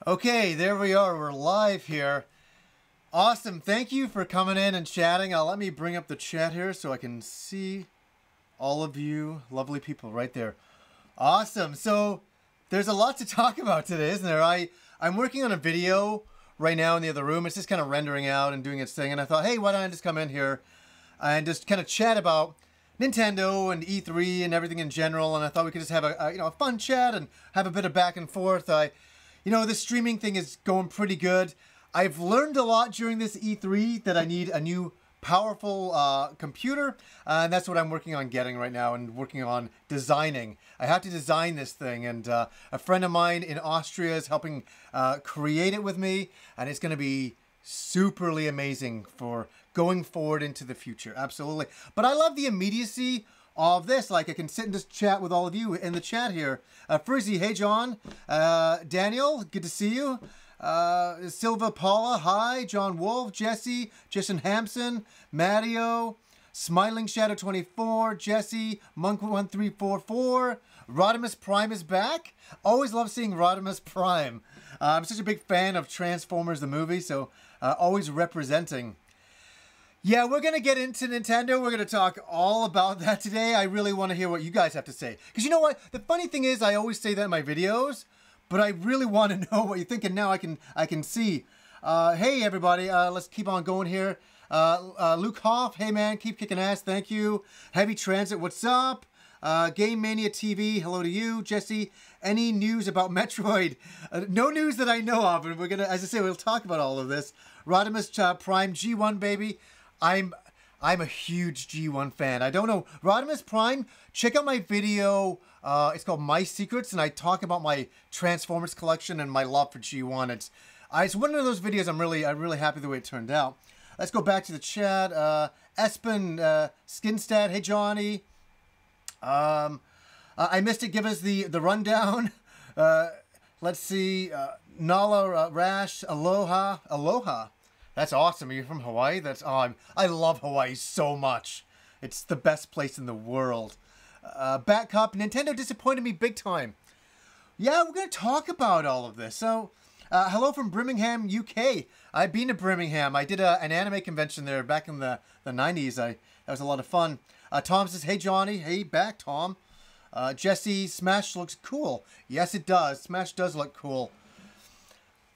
Okay, there we are. We're live here. Awesome. Thank you for coming in and chatting. Let me bring up the chat here so I can see all of you lovely people right there. Awesome. So there's a lot to talk about today, isn't there? I'm working on a video right now in the other room. It's just kind of rendering out and doing its thing. And I thought, hey, why don't I just come in here and just kind of chat about Nintendo and E3 and everything in general. And I thought we could just have a fun chat and have a bit of back and forth. This streaming thing is going pretty good. I've learned a lot during this E3 that I need a new powerful computer, and that's what I'm working on getting right now and working on designing. I have to design this thing, and a friend of mine in Austria is helping create it with me, and it's going to be superly amazing for going forward into the future. Absolutely. But I love the immediacy of this. Like, I can sit and just chat with all of you in the chat here. Frizzy, hey John. Daniel, good to see you. Silva Paula, hi. John Wolf, Jesse, Jason Hampson, Mario, Smiling Shadow 24, Jesse, Monk 1344. Rodimus Prime is back. Always love seeing Rodimus Prime. I'm such a big fan of Transformers the movie, so always representing. Yeah, we're going to get into Nintendo. We're going to talk all about that today. I really want to hear what you guys have to say. Because you know what? The funny thing is, I always say that in my videos, but I really want to know what you think, and now I can see. Hey, everybody. Let's keep on going here. Luke Hoff, hey, man. Keep kicking ass. Thank you. Heavy Transit, what's up? Game Mania TV, hello to you. Jesse, any news about Metroid? No news that I know of, and we're going to, as I say, we'll talk about all of this. Rodimus Prime G1, baby. I'm a huge G1 fan. I don't know. Rodimus Prime, check out my video. It's called My Secrets, and I talk about my Transformers collection and my love for G1. It's one of those videos I'm really happy the way it turned out. Let's go back to the chat. Espen Skinstad, hey Johnny. I missed it. Give us the rundown. Let's see. Nala Rash, aloha. That's awesome. Are you from Hawaii? I love Hawaii so much. It's the best place in the world. Bat Cup, Nintendo disappointed me big time. Yeah, we're going to talk about all of this. So, hello from Birmingham, UK. I've been to Birmingham. I did an anime convention there back in the 90s. That was a lot of fun. Tom says, hey Johnny. Hey, back Tom. Jesse, Smash looks cool. Yes, it does. Smash does look cool.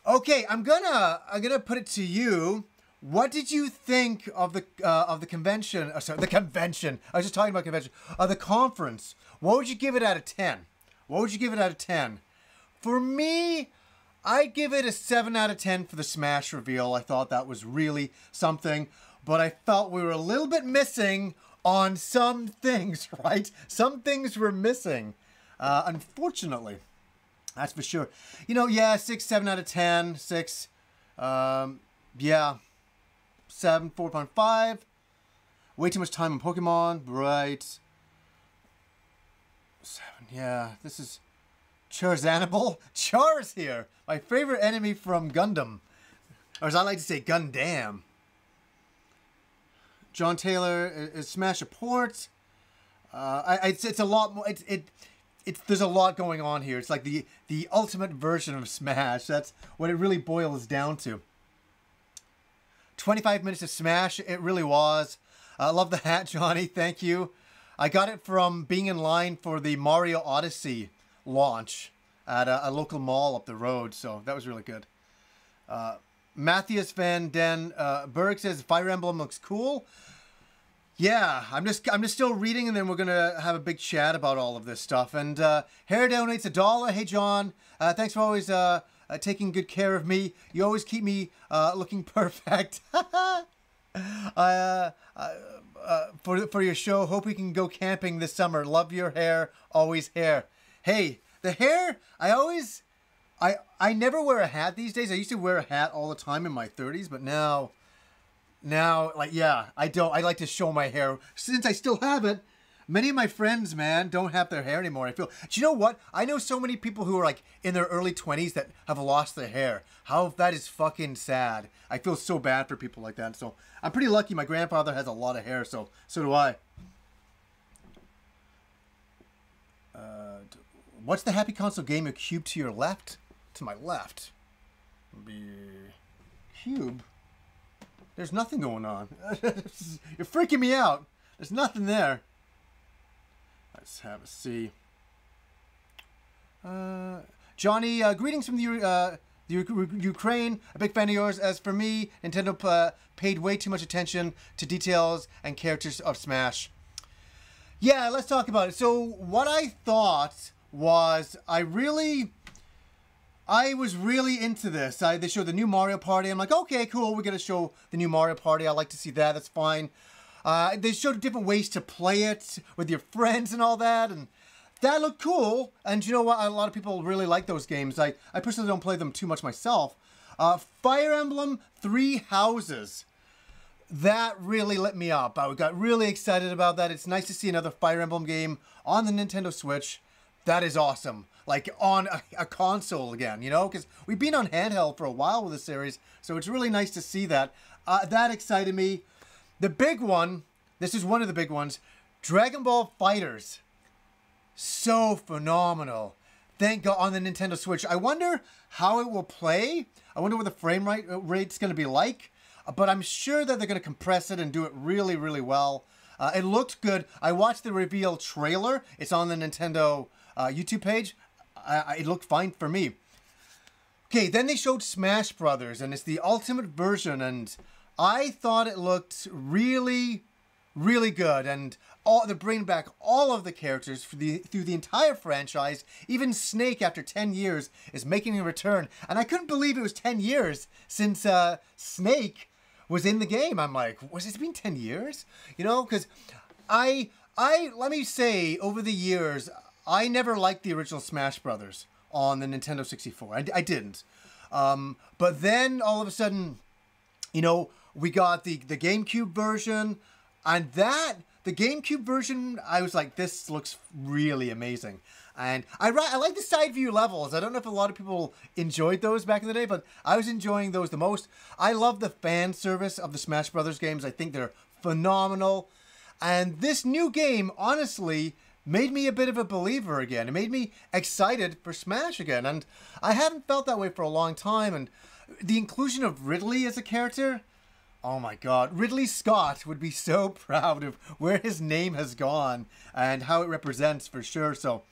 Okay, I'm gonna put it to you. What did you think of the convention? Sorry, the convention. I was just talking about convention. The conference. What would you give it out of 10? What would you give it out of 10? For me, I'd give it a 7 out of 10 for the Smash reveal. I thought that was really something, but I felt we were a little bit missing on some things, right? Some things were missing, unfortunately. That's for sure. Yeah, 6, 7 out of 10. 6. Yeah. 7, 4.5. Way too much time on Pokemon. Right. 7, yeah. This is Charizanable. Char's here. My favorite enemy from Gundam. Or as I like to say, Gundam. John Taylor is Smash a port. It's a lot more. There's a lot going on here. It's like the ultimate version of Smash. That's what it really boils down to. 25 minutes of Smash. It really was. I love the hat, Johnny. Thank you. I got it from being in line for the Mario Odyssey launch at a local mall up the road. So that was really good. Matthias Van Den Berg says Fire Emblem looks cool. Yeah, I'm just still reading, and then we're gonna have a big chat about all of this stuff. And Hair donates $1. Hey John, thanks for always taking good care of me. You always keep me looking perfect. For your show, hope we can go camping this summer. Love your hair, always hair. Hey, the hair. I never wear a hat these days. I used to wear a hat all the time in my 30s, but now, like, yeah, I don't. I like to show my hair. Since I still have it, many of my friends, man, don't have their hair anymore. Do you know what? I know so many people who are, like, in their early 20s that have lost their hair. How that is fucking sad. I feel so bad for people like that. So I'm pretty lucky. My grandfather has a lot of hair, so do I. What's the Happy Console game? A cube to your left? To my left. Cube. There's nothing going on. You're freaking me out. There's nothing there. Let's have a see. Johnny, greetings from the Ukraine. A big fan of yours. As for me, Nintendo paid way too much attention to details and characters of Smash. Yeah, let's talk about it. So what I thought was I was really into this. They showed the new Mario Party. I'm like, okay, cool. We're going to show the new Mario Party. I like to see that. That's fine. They showed different ways to play it with your friends and all that. And that looked cool. And you know what? A lot of people really like those games. I personally don't play them too much myself. Fire Emblem Three Houses. That really lit me up. I got really excited about that. It's nice to see another Fire Emblem game on the Nintendo Switch. That is awesome. Like on a console again, you know? Because we've been on handheld for a while with the series. So it's really nice to see that. That excited me. The big one, this is one of the big ones, Dragon Ball FighterZ. So phenomenal. Thank God on the Nintendo Switch. I wonder how it will play. I wonder what the frame rate's going to be like. But I'm sure that they're going to compress it and do it really, really well. It looked good. I watched the reveal trailer. It's on the Nintendo YouTube page. It looked fine for me. Okay, then they showed Smash Brothers, and it's the ultimate version, and I thought it looked really, really good. And they're bringing back all of the characters through the entire franchise. Even Snake, after 10 years, is making a return. And I couldn't believe it was 10 years since Snake was in the game. I'm like, was it been 10 years? You know, because let me say, over the years, I never liked the original Smash Brothers on the Nintendo 64. I didn't. But then all of a sudden, you know, we got the GameCube version, and the GameCube version, I was like, this looks really amazing. And I like the side view levels. I don't know if a lot of people enjoyed those back in the day, but I was enjoying those the most. I love the fan service of the Smash Brothers games. I think they're phenomenal. And this new game, honestly, made me a bit of a believer again. It made me excited for Smash again. And I haven't felt that way for a long time. And the inclusion of Ridley as a character, oh my God. Ridley Scott would be so proud of where his name has gone and how it represents for sure. So,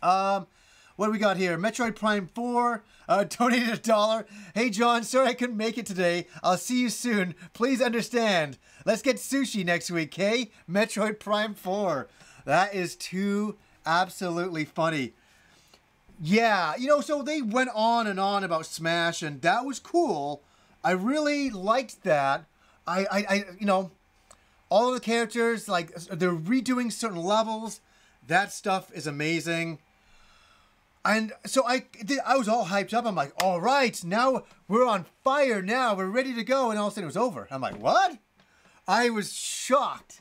what do we got here? Metroid Prime 4 donated $1. Hey John, sorry I couldn't make it today. I'll see you soon. Please understand. Let's get sushi next week, okay? Metroid Prime 4. That is too absolutely funny. Yeah, you know, so they went on and on about Smash, and that was cool. I really liked that. You know, all of the characters, like, they're redoing certain levels. That stuff is amazing. And so I was all hyped up. I'm like, all right, now we're on fire now. We're ready to go. And all of a sudden it was over. I'm like, what? I was shocked.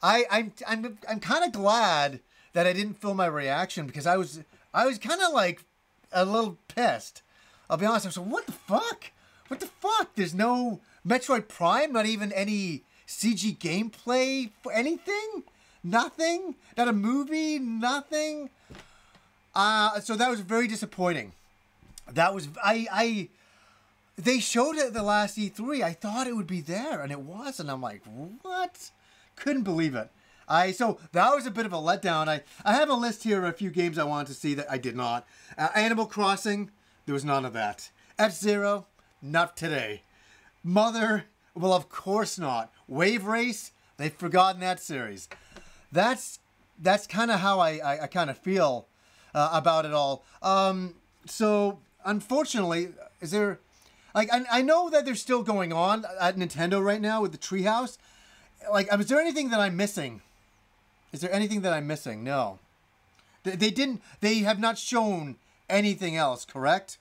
I'm kind of glad that I didn't film my reaction, because I was kind of like a little pissed. I'll be honest. I was like, what the fuck? What the fuck? There's no Metroid Prime, not even any CG gameplay for anything? Nothing? Not a movie? Nothing? So that was very disappointing. That was, they showed it at the last E3. I thought it would be there, and it wasn't. I'm like, what? Couldn't believe it. So that was a bit of a letdown. I have a list here of a few games I wanted to see that I did not. Animal Crossing, there was none of that. F-Zero, not today. Mother, well, of course not. Wave Race, they've forgotten that series. That's kind of how I kind of feel about it all. So unfortunately, is there, like, I know that they're still going on at Nintendo right now with the Treehouse. Like, is there anything that I'm missing? Is there anything that I'm missing? No. They have not shown anything else, correct?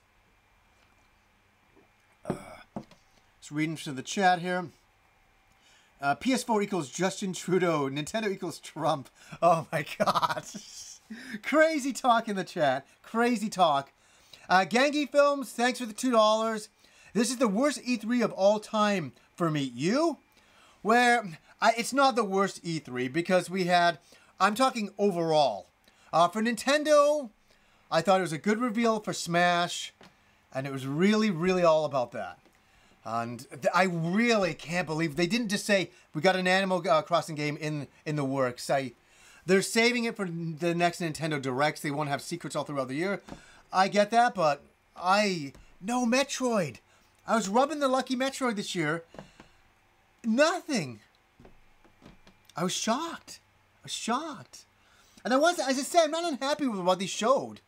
Just reading through the chat here. PS4 equals Justin Trudeau. Nintendo equals Trump. Oh my God. Crazy talk in the chat. Crazy talk. Gangi Films, thanks for the $2. This is the worst E3 of all time for me. You? Where it's not the worst E3, because we had, I'm talking overall. For Nintendo, I thought it was a good reveal for Smash. And it was really, really all about that. And I really can't believe they didn't just say, we got an Animal Crossing game in the works. They're saving it for the next Nintendo Directs. They want to have secrets all throughout the year. I get that, but no Metroid. I was rubbing the lucky Metroid this year. Nothing. I was shocked. And as I said, I'm not unhappy with what they showed.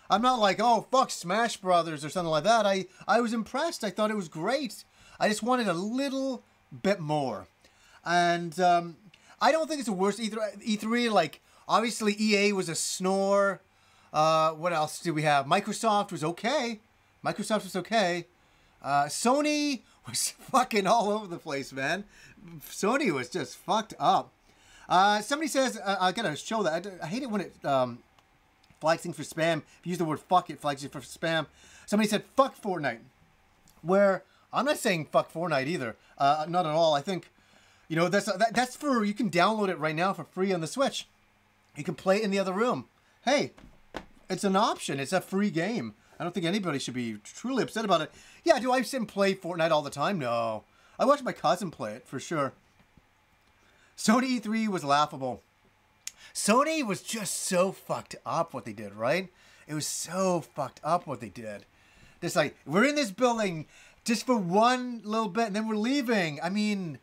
I'm not like, oh, fuck Smash Brothers or something like that. I was impressed. I thought it was great. I just wanted a little bit more. And I don't think it's the worst E3. Like, obviously EA was a snore. What else do we have? Microsoft was okay. Sony was fucking all over the place, man. Sony was just fucked up. Somebody says, I gotta show that. I hate it when it flags things for spam. If you use the word fuck, it flags you for spam. Somebody said, fuck Fortnite. Where, I'm not saying fuck Fortnite either. Not at all. I think, you know, that's for, you can download it right now for free on the Switch. You can play it in the other room. Hey, it's an option. It's a free game. I don't think anybody should be truly upset about it. Yeah, do I sit and play Fortnite all the time? No. I watch my cousin play it, for sure. Sony E3 was laughable. Sony was just so fucked up what they did, right? It was so fucked up what they did. Just like, we're in this building just for one little bit and then we're leaving. I mean,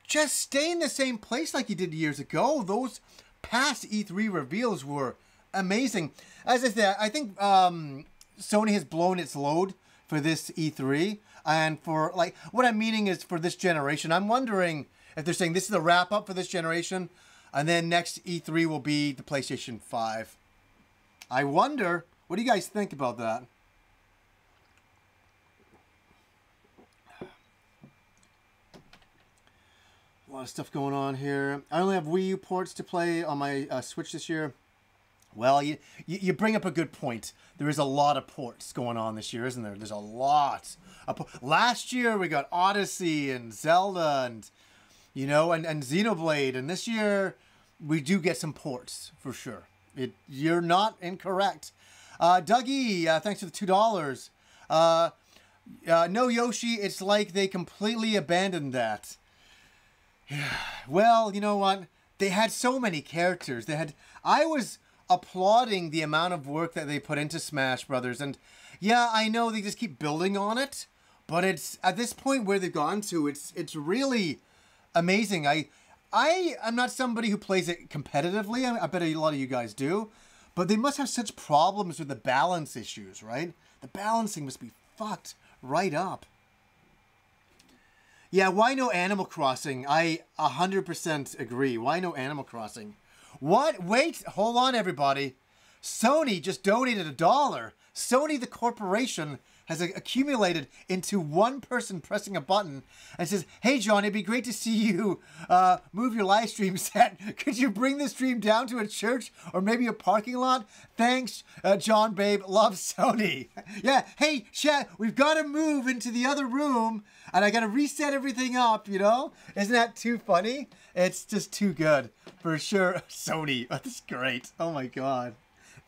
just stay in the same place like you did years ago. Those past E3 reveals were amazing. As I said, I think Sony has blown its load for this E3. And for, like, what I'm meaning is for this generation. I'm wondering if they're saying this is the wrap up for this generation. And then next E3 will be the PlayStation 5. I wonder, what do you guys think about that? A lot of stuff going on here. I only have Wii U ports to play on my Switch this year. Well, you bring up a good point. There is a lot of ports going on this year, isn't there? There's a lot. Last year we got Odyssey and Zelda and, you know, and Xenoblade. And this year we do get some ports for sure. You're not incorrect. Dougie, thanks for the $2. No Yoshi, it's like they completely abandoned that. Well, you know what? They had so many characters. I was applauding the amount of work that they put into Smash Brothers, and yeah, I know they just keep building on it, but it's at this point where they've gone to, it's really amazing. I'm not somebody who plays it competitively. I bet a lot of you guys do, but they must have such problems with the balance issues, right? The balancing must be fucked right up. Yeah, why no Animal Crossing? I 100% agree. Why no Animal Crossing? What? Wait, hold on, everybody. Sony just donated $1. Sony, the corporation, has accumulated into one person pressing a button and says, hey, John, it'd be great to see you move your live stream set. Could you bring the stream down to a church or maybe a parking lot? Thanks, John, babe. Love, Sony. Yeah, hey, chat, we've got to move into the other room and I got to reset everything up, you know? Isn't that too funny? It's just too good. For sure, Sony. That's great. Oh, my God.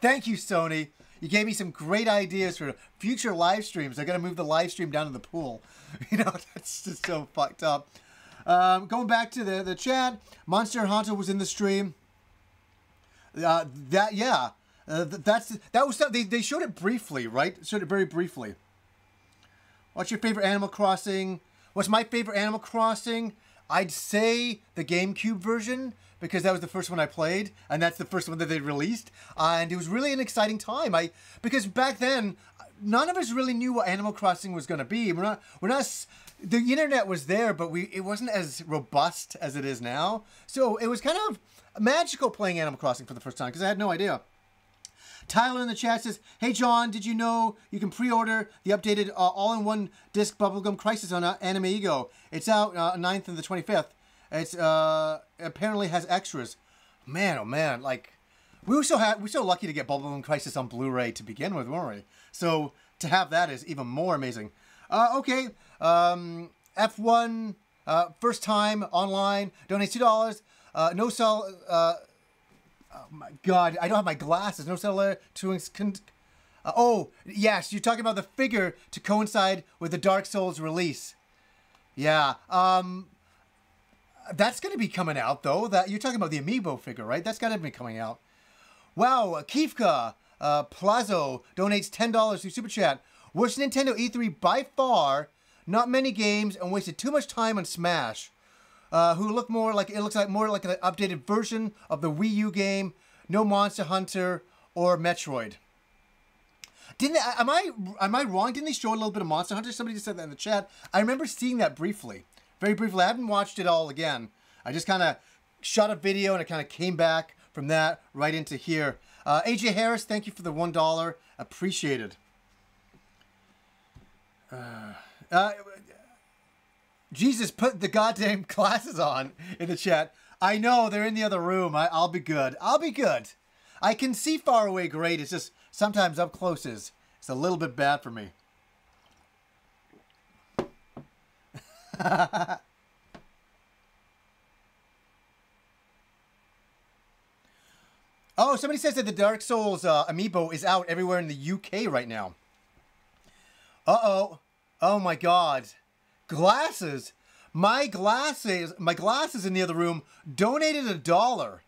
Thank you, Sony. You gave me some great ideas for future live streams. I got to move the live stream down to the pool. You know, that's just so fucked up. Going back to the chat, Monster Hunter was in the stream. That was they showed it briefly, right? Showed it very briefly. What's your favorite Animal Crossing? What's my favorite Animal Crossing? I'd say the GameCube version, because that was the first one I played, and that's the first one that they released, and it was really an exciting time. Because back then, none of us really knew what Animal Crossing was going to be. We're not. The internet was there, but it wasn't as robust as it is now. So it was kind of magical playing Animal Crossing for the first time because I had no idea. Tyler in the chat says, hey John, did you know you can pre-order the updated all-in-one disc Bubblegum Crisis on Anime Ego? It's out 9th and the 25th. It's apparently has extras. Man, oh man, like we're so lucky to get Bubblegum Crisis on Blu-ray to begin with, weren't we? So to have that is even more amazing. Okay, F1 first time online, donate $2. No sell. Oh my God, I don't have my glasses. No seller to Oh, yes, you're talking about the figure to coincide with the Dark Souls release. Yeah, that's going to be coming out, though. That you're talking about the Amiibo figure, right? That's got to be coming out. Wow, Kifka Plazo donates $10 to Super Chat. Worst Nintendo E3 by far. Not many games and wasted too much time on Smash. Who look more like, it looks like more like an updated version of the Wii U game. No Monster Hunter or Metroid. Didn't they, am I wrong? Didn't they show a little bit of Monster Hunter? Somebody just said that in the chat. I remember seeing that briefly. Very briefly. I haven't watched it all again. I just kind of shot a video and it kind of came back from that right into here. AJ Harris, thank you for the $1. Appreciated. Jesus, put the goddamn glasses on in the chat. I know, they're in the other room. I'll be good. I'll be good. I can see far away great. It's just sometimes up close it's a little bit bad for me. Oh, somebody says that the Dark Souls amiibo is out everywhere in the UK right now. Uh-oh. Oh my God. Glasses. My glasses in the other room donated $1.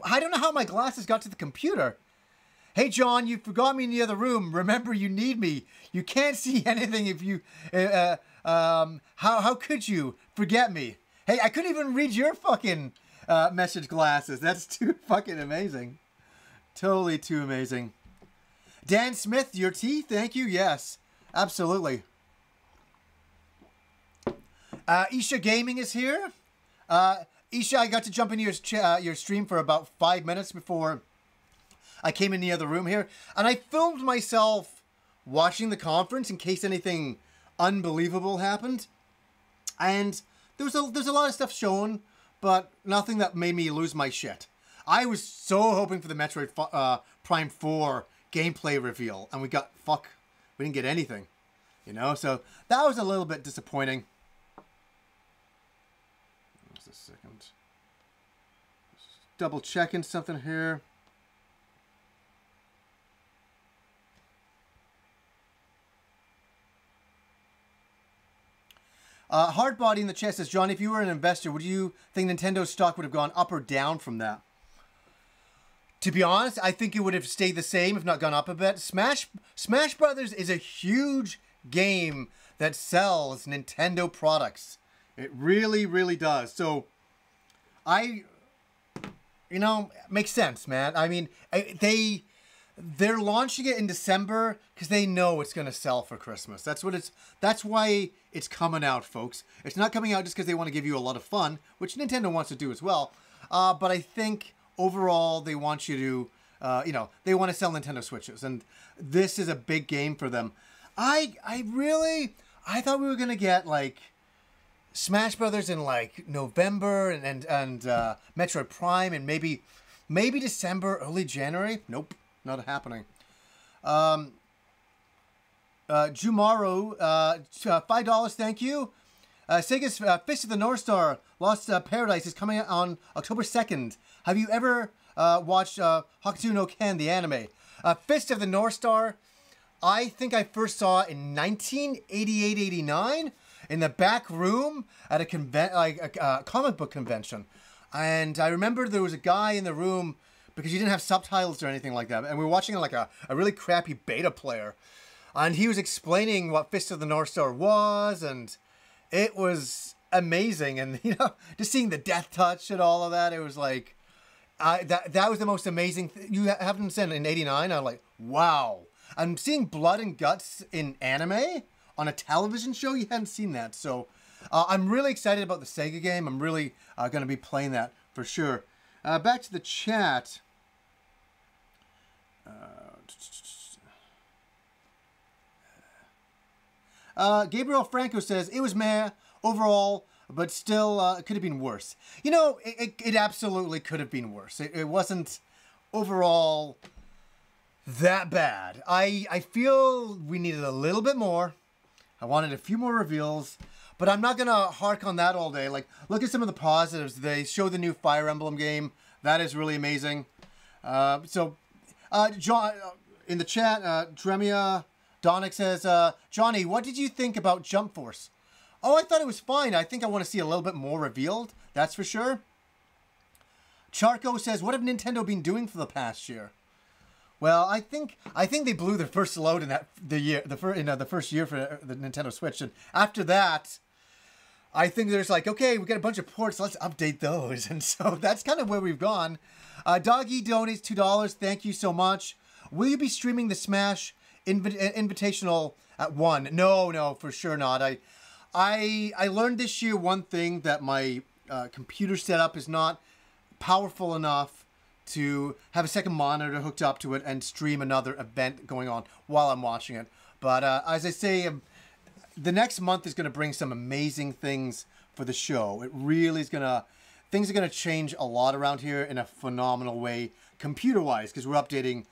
I don't know how my glasses got to the computer. Hey, John, you forgot me in the other room. Remember, you need me. You can't see anything if you... how could you forget me? Hey, I couldn't even read your fucking message glasses. That's too fucking amazing. Totally too amazing. Dan Smith, your tea? Thank you. Yes, absolutely. Isha Gaming is here. Isha, I got to jump into your stream for about 5 minutes before I came in the other room here. And I filmed myself watching the conference in case anything unbelievable happened. And there's a lot of stuff shown, but nothing that made me lose my shit. I was so hoping for the Metroid Prime 4 gameplay reveal, and we didn't get anything. You know, so that was a little bit disappointing. Just a second. Just double checking something here. Hardbody in the chat says, John, if you were an investor, would you think Nintendo's stock would have gone up or down from that? To be honest, I think it would have stayed the same, if not gone up a bit. Smash Brothers is a huge game that sells Nintendo products. It really, really does. So, you know, makes sense, man. I mean, they're launching it in December because they know it's going to sell for Christmas. That's why it's coming out, folks. It's not coming out just because they want to give you a lot of fun, which Nintendo wants to do as well. But I think overall they want you to, you know, they want to sell Nintendo Switches, and this is a big game for them. I thought we were going to get like Smash Brothers in like November and Metroid Prime and maybe December, early January. Nope. Not happening. Jumaru, $5, thank you. Sega's Fist of the North Star, Lost Paradise is coming out on October 2nd. Have you ever watched Hokuto no Ken, the anime? Fist of the North Star, I think I first saw it in 1988-89 in the back room at a comic book convention. And I remember there was a guy in the room because you didn't have subtitles or anything like that. And we were watching like a really crappy beta player. And he was explaining what Fist of the North Star was, and it was amazing. And, you know, just seeing the death touch and all of that, it was like, that was the most amazing thing. You haven't seen it in 89? I'm like, wow. I'm seeing blood and guts in anime on a television show. You hadn't seen that. So I'm really excited about the Sega game. I'm really going to be playing that for sure. Back to the chat. Gabriel Franco says, it was meh overall, but still it could have been worse. You know, it absolutely could have been worse. It wasn't overall that bad. I feel we needed a little bit more. I wanted a few more reveals, but I'm not going to hark on that all day. Like, look at some of the positives. They show the new Fire Emblem game. That is really amazing. John, in the chat, Dremia Donick says, Johnny, what did you think about Jump Force? Oh, I thought it was fine. I think I want to see a little bit more revealed. That's for sure. Charco says, what have Nintendo been doing for the past year? Well, I think they blew their first load in the first year for the Nintendo Switch, and after that, I think there's like, okay, we got a bunch of ports, let's update those, and so that's kind of where we've gone. Doggy donates $2. Thank you so much. Will you be streaming the Smash Invitational at 1? No, for sure not. I learned this year one thing, that my computer setup is not powerful enough to have a second monitor hooked up to it and stream another event going on while I'm watching it. But as I say, the next month is going to bring some amazing things for the show. It really is things are going to change a lot around here in a phenomenal way, computer-wise, because we're updating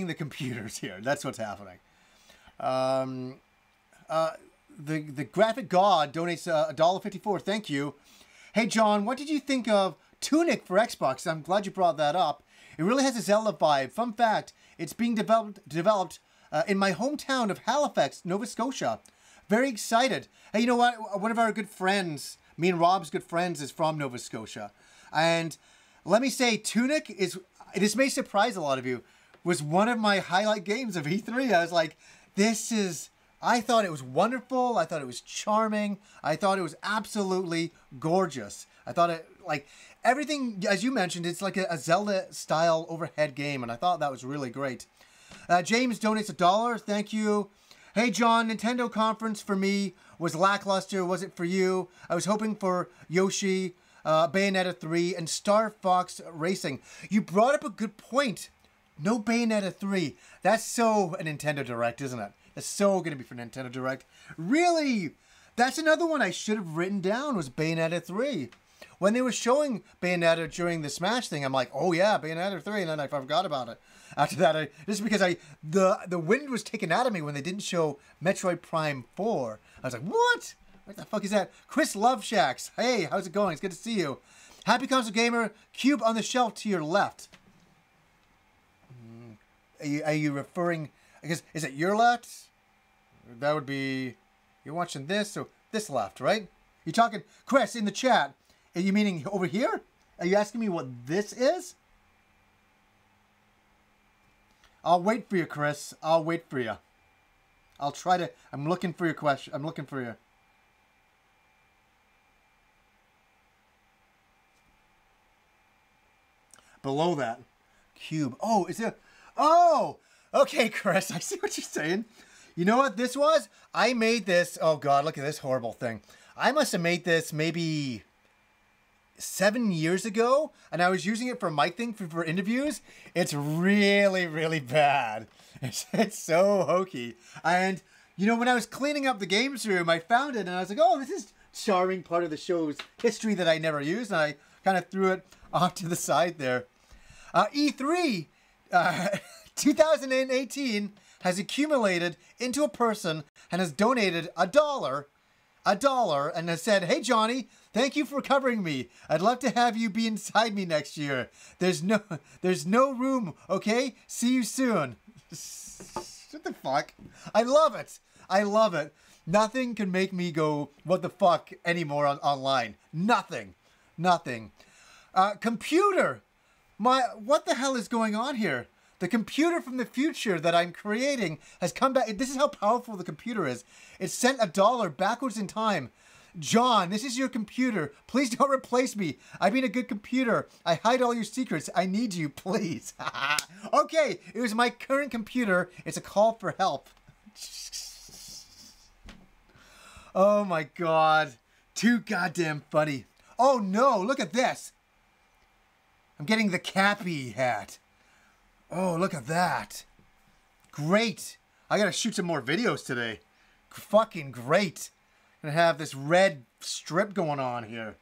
the computers here. That's what's happening. The Graphic God donates $1.54. Thank you. Hey, John, what did you think of Tunic for Xbox? I'm glad you brought that up. It really has a Zelda vibe. Fun fact, it's being developed in my hometown of Halifax, Nova Scotia. Very excited. Hey, you know what? One of our good friends, me and Rob's good friends, is from Nova Scotia. And let me say, Tunic this may surprise a lot of you, was one of my highlight games of E3. I was like, I thought it was wonderful. I thought it was charming. I thought it was absolutely gorgeous. I thought it, like, everything, as you mentioned, it's like a Zelda-style overhead game, and I thought that was really great. James donates $1. Thank you. Hey, John, Nintendo conference for me was lackluster. Was it for you? I was hoping for Yoshi, Bayonetta 3, and Star Fox Racing. You brought up a good point. No Bayonetta 3. That's so a Nintendo Direct, isn't it? That's so going to be for Nintendo Direct. Really? That's another one I should have written down, was Bayonetta 3. When they were showing Bayonetta during the Smash thing, I'm like, oh yeah, Bayonetta 3, and then I forgot about it. After that, just because the wind was taken out of me when they didn't show Metroid Prime 4. I was like, what? What the fuck is that? Chris Loveshacks. Hey, how's it going? It's good to see you. Happy Console Gamer, cube on the shelf to your left. Are you referring, I guess, is it your left? That would be, you're watching this, so this left, right? You're talking, Chris, in the chat, are you meaning over here? Are you asking me what this is? I'll wait for you, Chris. I'll wait for you. I'll try to, I'm looking for your question. I'm looking for you. Below that. Cube. Oh, is there, oh, okay, Chris. I see what you're saying. You know what this was? I made this, oh God, look at this horrible thing. I must have made this maybe 7 years ago, and I was using it for mic thing for interviews. It's really, really bad. It's so hokey. And, you know, when I was cleaning up the games room, I found it, and I was like, oh, this is charming part of the show's history that I never used, and I kind of threw it off to the side there. E3 2018 has accumulated into a person and has donated $1, and has said, hey, Johnny, thank you for covering me. I'd love to have you be inside me next year. There's no room, okay? See you soon. What the fuck? I love it. I love it. Nothing can make me go, what the fuck, anymore online. Nothing. Nothing. Computer. What the hell is going on here? The computer from the future that I'm creating has come back. This is how powerful the computer is. It sent $1 backwards in time. John, this is your computer. Please don't replace me. I've been a good computer. I hide all your secrets. I need you, please. Okay, it was my current computer. It's a call for help. Oh my God. Too goddamn funny. Oh no, look at this. I'm getting the Cappy hat. Oh, look at that. Great. I gotta shoot some more videos today. Fucking great. Gonna have this red strip going on here.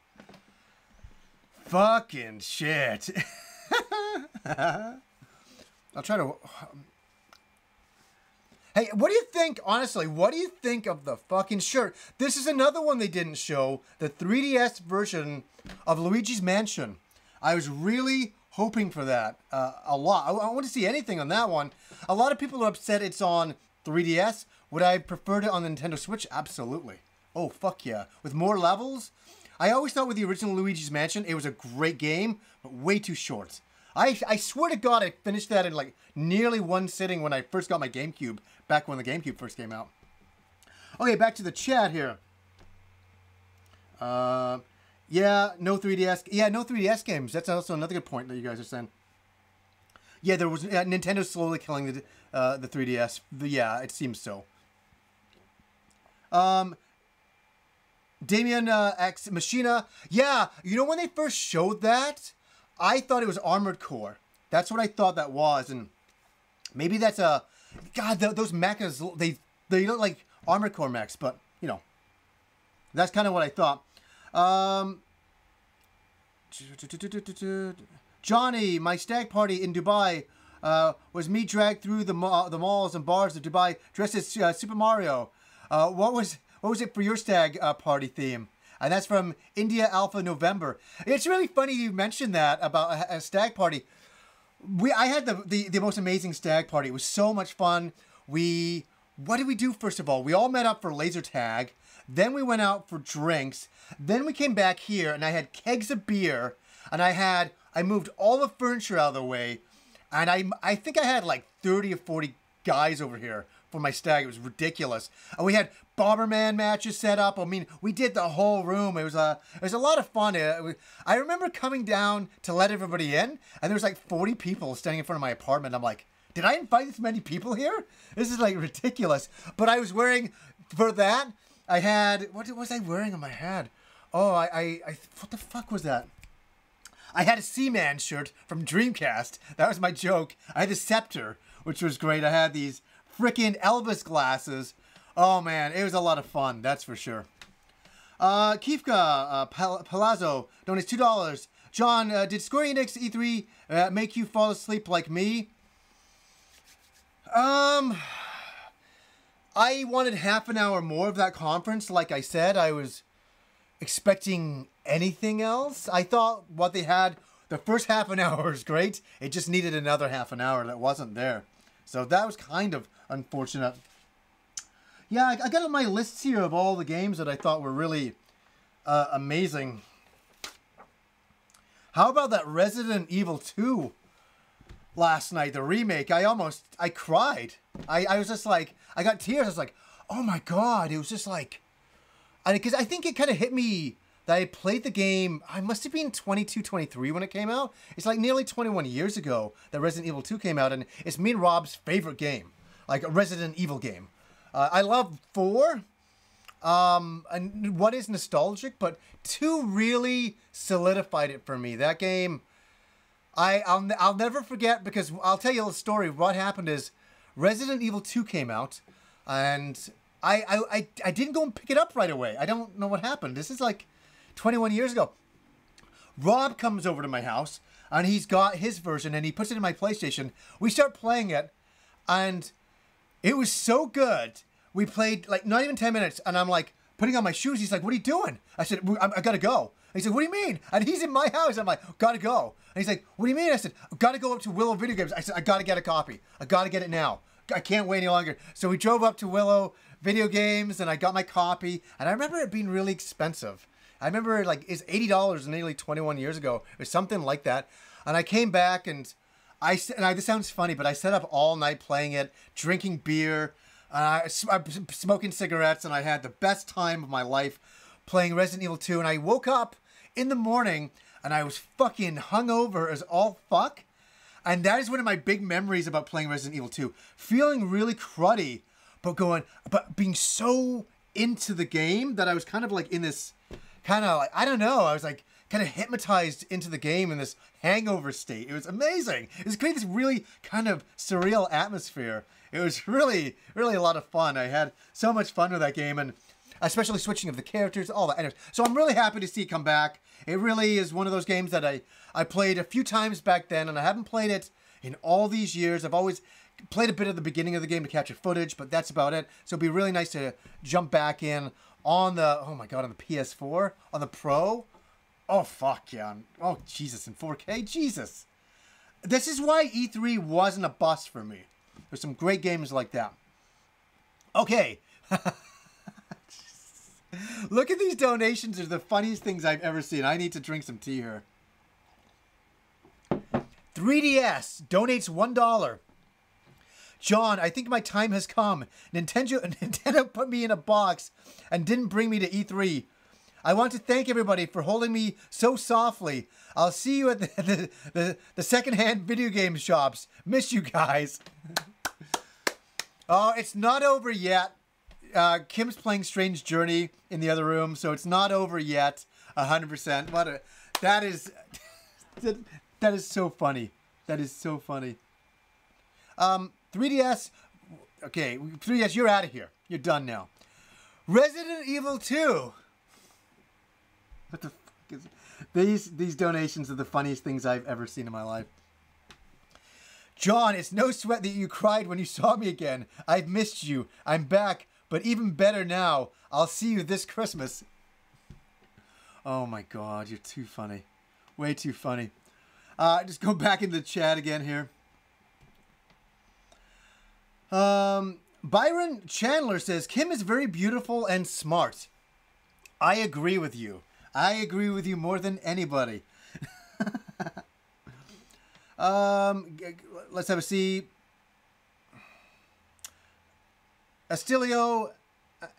Fucking shit. I'll try to... Hey, what do you think, honestly, what do you think of the fucking shirt? This is another one they didn't show. The 3DS version of Luigi's Mansion. I was really hoping for that a lot. I want to see anything on that one. A lot of people are upset it's on 3DS. Would I prefer it on the Nintendo Switch? Absolutely. Oh, fuck yeah. With more levels? I always thought with the original Luigi's Mansion, it was a great game, but way too short. I swear to God, I finished that in like nearly one sitting when I first got my GameCube, back when the GameCube first came out. Okay, back to the chat here. Yeah, no 3DS. Yeah, no 3DS games. That's also another good point that you guys are saying. Yeah, there was Nintendo slowly killing the 3DS. Yeah, it seems so. Damien X Machina. Yeah, you know when they first showed that, I thought it was Armored Core. That's what I thought that was, and maybe that's a... God, those mechas, they look like Armored Core mechs, but, you know. That's kind of what I thought. Johnny, my stag party in Dubai was me dragged through the malls and bars of Dubai dressed as Super Mario. What was it for your stag party theme? And that's from India Alpha November. It's really funny you mentioned that about a stag party. I had the most amazing stag party. It was so much fun. What did we do first of all? We all met up for laser tag. Then we went out for drinks. Then we came back here and I had kegs of beer. And I moved all the furniture out of the way. And I think I had like 30 or 40 guys over here for my stag. It was ridiculous. And we had Bomberman matches set up. I mean, we did the whole room. It was a lot of fun. I remember coming down to let everybody in, and there was like 40 people standing in front of my apartment. I'm like, did I invite this many people here? This is like ridiculous. But I was wearing, for that, I had, what was I wearing on my head? Oh, what the fuck was that? I had a Seaman shirt from Dreamcast. That was my joke. I had the Scepter, which was great. I had these freaking Elvis glasses. Oh, man, it was a lot of fun, that's for sure. Kifka Palazzo donates $2. John, did Square Enix E3 make you fall asleep like me? I wanted half an hour more of that conference. Like I said, I was expecting anything else. I thought what they had, the first half an hour was great. It just needed another half an hour that wasn't there. So that was kind of unfortunate. Yeah, I got on my lists here of all the games that I thought were really amazing. How about that Resident Evil 2 last night, the remake? I cried. I was just like, I got tears. I was like, oh my God. It was just like, because I think it kind of hit me that I played the game, I must have been 22, 23 when it came out. It's like nearly 21 years ago that Resident Evil 2 came out, and it's me and Rob's favorite game, like a Resident Evil game. I love 4, and 1 is nostalgic, but 2 really solidified it for me. That game, I'll never forget, because I'll tell you a story. What happened is Resident Evil 2 came out, and I didn't go and pick it up right away. I don't know what happened. This is like 21 years ago. Rob comes over to my house, and he's got his version, and he puts it in my PlayStation. We start playing it, and it was so good. We played like not even 10 minutes, and I'm like putting on my shoes. He's like, what are you doing? I said, I gotta go. And he said, what do you mean? And he's in my house. I'm like, gotta go. And he's like, what do you mean? I said, gotta go up to Willow Video Games. I said, I gotta get a copy. I gotta get it now. I can't wait any longer. So we drove up to Willow Video Games, and I got my copy. And I remember it being really expensive. I remember like it's $80 nearly 21 years ago, or something like that. And I came back, and this sounds funny, but I sat up all night playing it, drinking beer, smoking cigarettes, and I had the best time of my life playing Resident Evil 2. And I woke up in the morning, and I was fucking hungover as all fuck. And that is one of my big memories about playing Resident Evil 2. Feeling really cruddy, but being so into the game that I was kind of like in this kind of like, I don't know, I was like kind of hypnotized into the game in this hangover state. It was amazing. It was great, this really kind of surreal atmosphere. It was really, really a lot of fun. I had so much fun with that game, and especially switching of the characters, all that. So I'm really happy to see it come back. It really is one of those games that I played a few times back then, and I haven't played it in all these years. I've always played a bit of the beginning of the game to capture footage, but that's about it. So it'd be really nice to jump back in on the, oh my God, on the PS4, on the Pro. Oh, fuck yeah. Oh, Jesus, in 4K? Jesus. This is why E3 wasn't a bust for me. There's some great games like that. Okay. Look at these donations. They're the funniest things I've ever seen. I need to drink some tea here. 3DS donates $1. John, I think my time has come. Nintendo put me in a box and didn't bring me to E3. I want to thank everybody for holding me so softly. I'll see you at the secondhand video game shops. Miss you guys. Oh, it's not over yet. Kim's playing Strange Journey in the other room, so it's not over yet. 100%. That is so funny. That is so funny. 3DS. Okay, 3DS, you're out of here. You're done now. Resident Evil 2. What the fuck is these donations are the funniest things I've ever seen in my life. John, it's no sweat that you cried when you saw me again. I've missed you. I'm back, but even better now. I'll see you this Christmas. Oh my God, you're too funny. Way too funny. Just go back into the chat again here. Byron Chandler says, Kim is very beautiful and smart. I agree with you. I agree with you more than anybody. Let's have a see. Astilio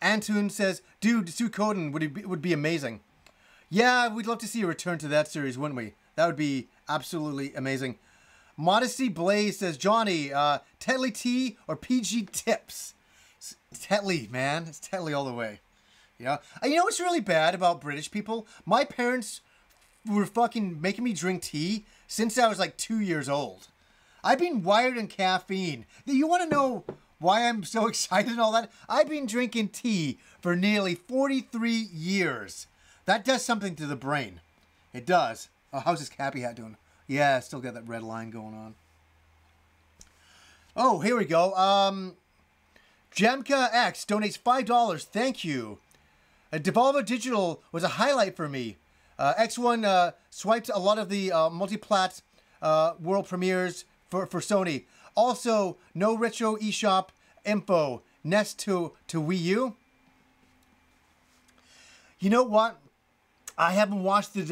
Antun says, dude, Suikoden would be amazing. Yeah, we'd love to see a return to that series, wouldn't we? That would be absolutely amazing. Modesty Blaze says, Johnny, Tetley Tea or PG Tips? It's Tetley, man. It's Tetley all the way. Yeah. You know what's really bad about British people? My parents were fucking making me drink tea since I was like 2 years old. I've been wired in caffeine. You want to know why I'm so excited and all that? I've been drinking tea for nearly 43 years. That does something to the brain. It does. Oh, how's this Cappy hat doing? Yeah, I still got that red line going on. Oh, here we go. Jamka X donates $5. Thank you. Devolver Digital was a highlight for me. X1 swiped a lot of the multi-plat world premieres for Sony. Also, no retro eShop info. Nest to Wii U. You know what? I haven't watched the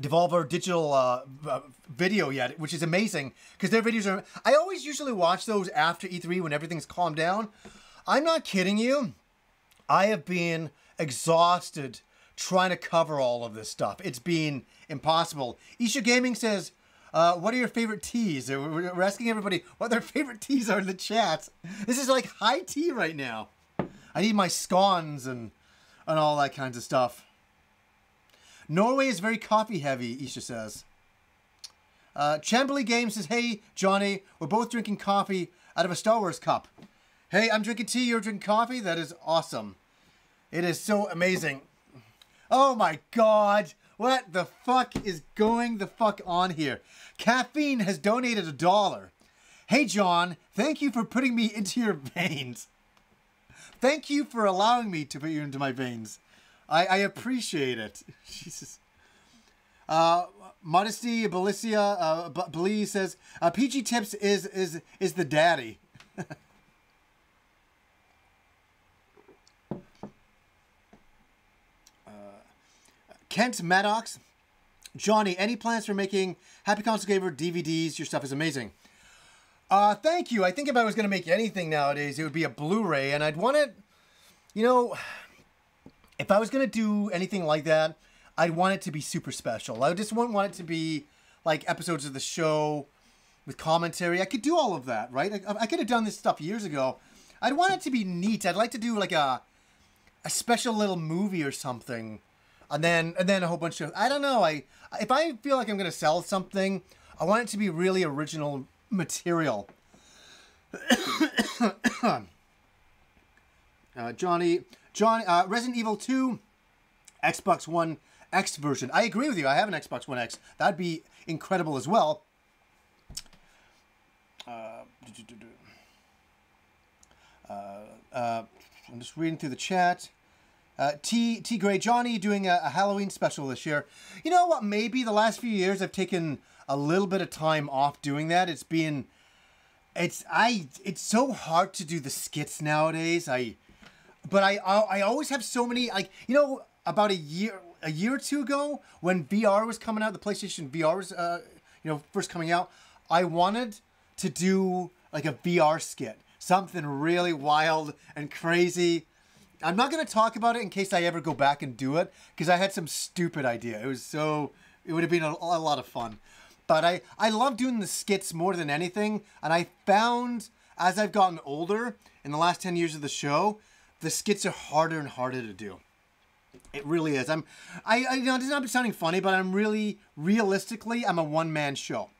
Devolver Digital video yet, which is amazing because their videos are. I always usually watch those after E3 when everything's calmed down. I'm not kidding you. I have been exhausted trying to cover all of this stuff. It's been impossible. Isha Gaming says, what are your favorite teas? We're asking everybody what their favorite teas are in the chat. This is like high tea right now. I need my scones and all that kinds of stuff. Norway is very coffee heavy, Isha says. Chamberlain Games says, hey, Johnny, we're both drinking coffee out of a Star Wars cup. Hey, I'm drinking tea, you're drinking coffee? That is awesome. It is so amazing. Oh my God. What the fuck is going the fuck on here? Caffeine has donated $1. Hey, John, thank you for putting me into your veins. Thank you for allowing me to put you into my veins. I appreciate it. Jesus. Modesty Belicia Belize says, PG Tips is the daddy. Kent Maddox, Johnny, any plans for making Happy Console Gamer DVDs? Your stuff is amazing. Thank you. I think if I was going to make anything nowadays, it would be a Blu-ray, and I'd want it, you know, if I was going to do anything like that, I'd want it to be super special. I just wouldn't want it to be like episodes of the show with commentary. I could do all of that, right? I could have done this stuff years ago. I'd want it to be neat. I'd like to do like a special little movie or something. And then a whole bunch of, I don't know, if I feel like I'm going to sell something, I want it to be really original material. Johnny, Resident Evil 2, Xbox One X version. I agree with you. I have an Xbox One X. That'd be incredible as well. I'm just reading through the chat. T Gray, Johnny doing a Halloween special this year. You know what? Maybe the last few years I've taken a little bit of time off doing that. It's so hard to do the skits nowadays. But I always have so many, like, you know, about a year or two ago when VR was coming out, the PlayStation VR was first coming out, I wanted to do like a VR skit, something really wild and crazy. I'm not going to talk about it in case I ever go back and do it, because I had some stupid idea. It would have been a lot of fun. But I love doing the skits more than anything. And I found, as I've gotten older, in the last 10 years of the show, the skits are harder and harder to do. It really is. I know, it's not sounding funny, but realistically, I'm a one-man show.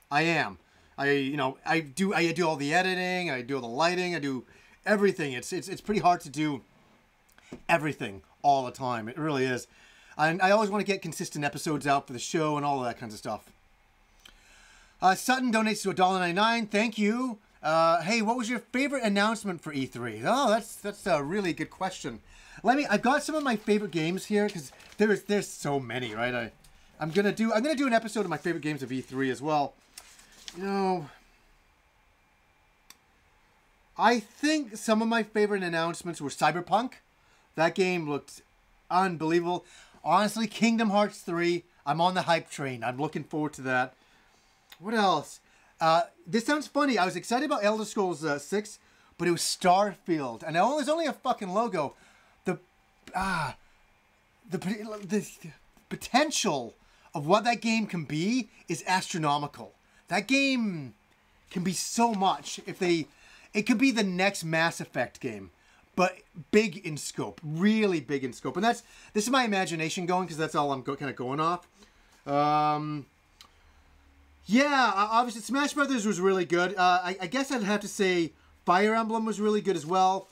I am. I do all the editing, I do all the lighting, I do everything. It's pretty hard to do everything all the time. It really is. And I always want to get consistent episodes out for the show and all of that kinds of stuff. Sutton donates to $1.99. Thank you. Hey, what was your favorite announcement for E3? Oh, that's a really good question. I've got some of my favorite games here, because there's so many, right? I'm gonna do an episode of my favorite games of E3 as well. You know, I think some of my favorite announcements were Cyberpunk. That game looked unbelievable. Honestly, Kingdom Hearts 3. I'm on the hype train. I'm looking forward to that. What else? This sounds funny. I was excited about Elder Scrolls 6, but it was Starfield, and there's only a fucking logo. The potential of what that game can be is astronomical. That game can be so much. It could be the next Mass Effect game, but big in scope, really big in scope. And this is my imagination going, because that's all I'm kind of going off. Yeah, obviously Smash Brothers was really good. I guess I'd have to say Fire Emblem was really good as well.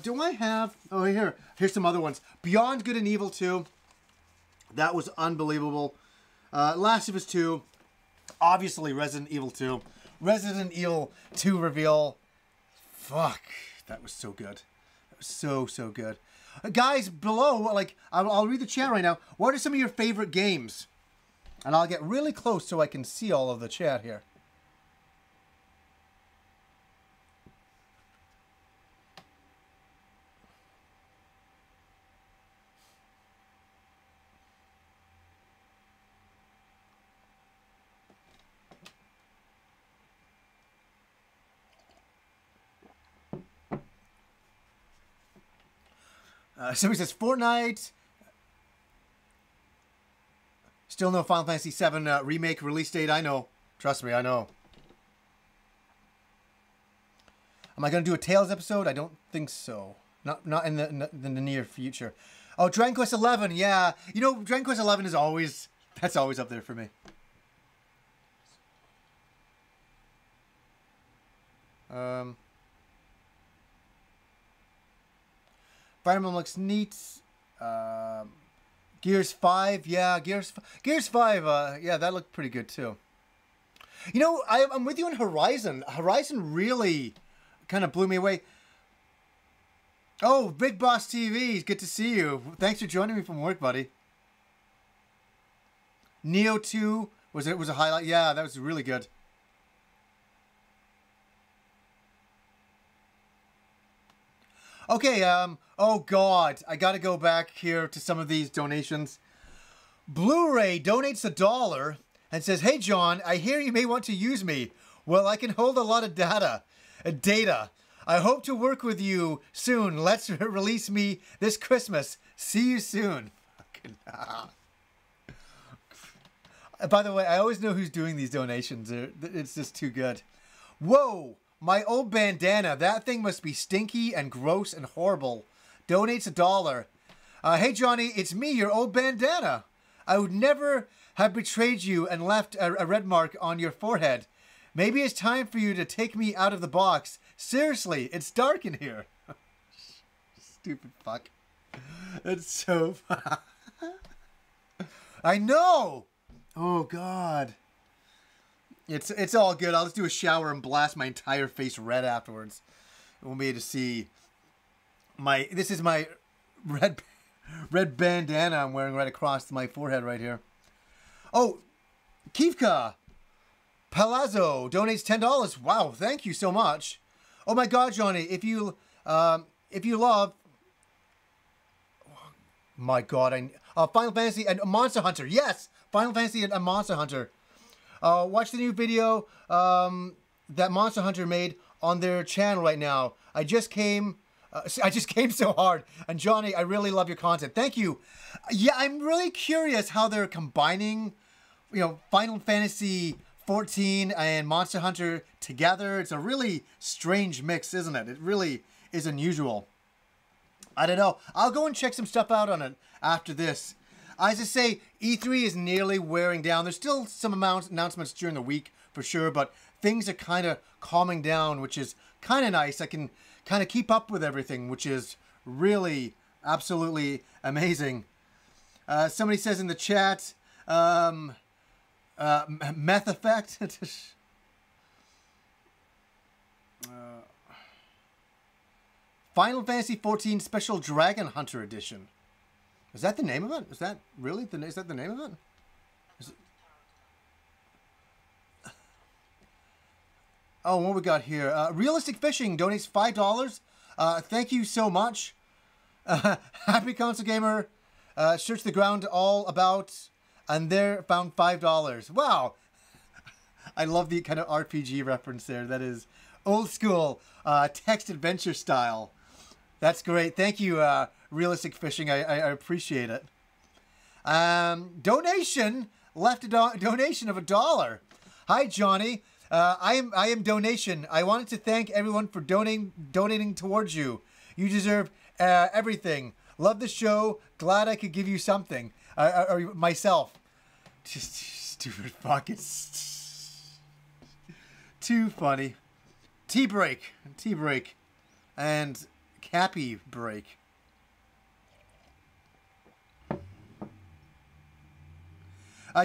Do I have... Oh, here's some other ones. Beyond Good and Evil 2. That was unbelievable. Last of Us 2. Obviously Resident Evil 2. Resident Evil 2 reveal. Fuck. That was so good. That was so good. Guys, below, like, I'll read the chat right now. What are some of your favorite games? And I'll get really close so I can see all of the chat here. Somebody says Fortnite. Still no Final Fantasy VII remake release date. I know. Trust me, I know. Am I going to do a Tales episode? I don't think so. Not in the near future. Oh, Dragon Quest XI. Yeah. You know, Dragon Quest XI is always... That's always up there for me. Fire Emblem looks neat. Gears 5, yeah, Gears 5, yeah, that looked pretty good too. You know, I'm with you on Horizon. Horizon really kind of blew me away. Oh, Big Boss TV, good to see you. Thanks for joining me from work, buddy. Neo 2 was a highlight. Yeah, that was really good. Okay, oh God, I gotta go back here to some of these donations. Blu-ray donates $1 and says, "Hey John, I hear you may want to use me. Well, I can hold a lot of data. I hope to work with you soon. Let's release me this Christmas. See you soon." By the way, I always know who's doing these donations. It's just too good. Whoa! My old bandana. That thing must be stinky and gross and horrible. Donates $1. Hey, Johnny, it's me, your old bandana. I would never have betrayed you and left a red mark on your forehead. Maybe it's time for you to take me out of the box. Seriously, it's dark in here. Stupid fuck. It's so... I know! Oh, God. It's all good. I'll just do a shower and blast my entire face red afterwards. I won't be able to see my... This is my red bandana I'm wearing right across my forehead right here. Oh, Kivka. Palazzo donates $10. Wow, thank you so much. Oh my God, Johnny, if you love, my God, Final Fantasy and Monster Hunter. Yes, Final Fantasy and Monster Hunter. Watch the new video that Monster Hunter made on their channel right now. I just came so hard. And Johnny, I really love your content. Thank you. Yeah, I'm really curious how they're combining, Final Fantasy 14 and Monster Hunter together. It's a really strange mix, isn't it? It really is unusual. I don't know. I'll go and check some stuff out on it after this. As I say, E3 is nearly wearing down. There's still some announcements during the week for sure, but things are kind of calming down, which is kind of nice. I can kind of keep up with everything, which is really absolutely amazing. Somebody says in the chat, Meth Effect. Final Fantasy 14 Special Dragon Hunter Edition. Is that the name of it? Is that really is that the name of it? Oh, what we got here? Realistic Fishing donates $5. Thank you so much. Happy Console Gamer searched the ground all about and there found $5. Wow. I love the kind of RPG reference there. That is old school text adventure style. That's great. Thank you, Realistic Fishing. I appreciate it. Donation left a donation of $1. Hi, Johnny. I am donation. I wanted to thank everyone for donating towards you. You deserve everything. Love the show. Glad I could give you something. Or myself. Just stupid fuck. It's too funny. Tea break. And Cappy break.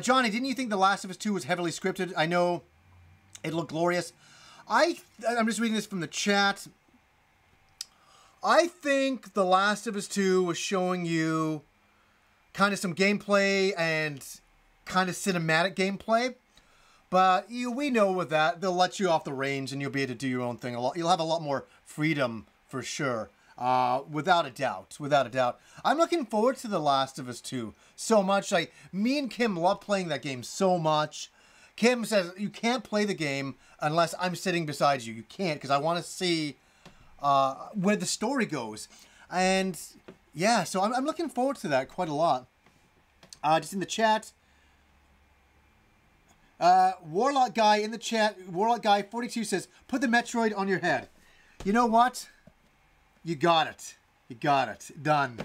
Johnny, didn't you think The Last of Us 2 was heavily scripted? I know it looked glorious. I'm just reading this from the chat. I think The Last of Us 2 was showing you kind of some gameplay and kind of cinematic gameplay. But we know with that, they'll let you off the range and you'll be able to do your own thing a lot. You'll have a lot more freedom for sure. Without a doubt. I'm looking forward to The Last of Us 2 so much. Like, me and Kim love playing that game so much. Kim says, you can't play the game unless I'm sitting beside you. You can't, because I want to see where the story goes. And, yeah, so I'm looking forward to that quite a lot. Just in the chat. Warlock Guy in the chat, Warlock Guy 42 says, put the Metroid on your head. You know what? You got it. Done.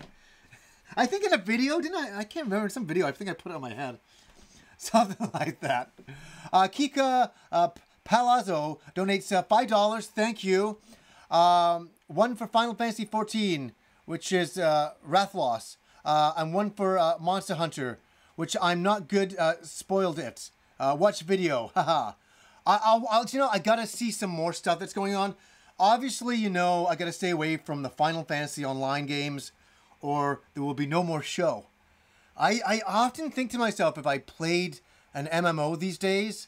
I think in a video, didn't I? I can't remember. In some video, I think I put it on my head. Something like that. Kika Palazzo donates $5. Thank you. One for Final Fantasy 14, which is Rathlos. And one for Monster Hunter, which I'm not good, spoiled it. Watch video. Haha. I gotta see some more stuff that's going on. Obviously, I gotta stay away from the Final Fantasy Online games, or there will be no more show. I often think to myself, if I played an MMO these days,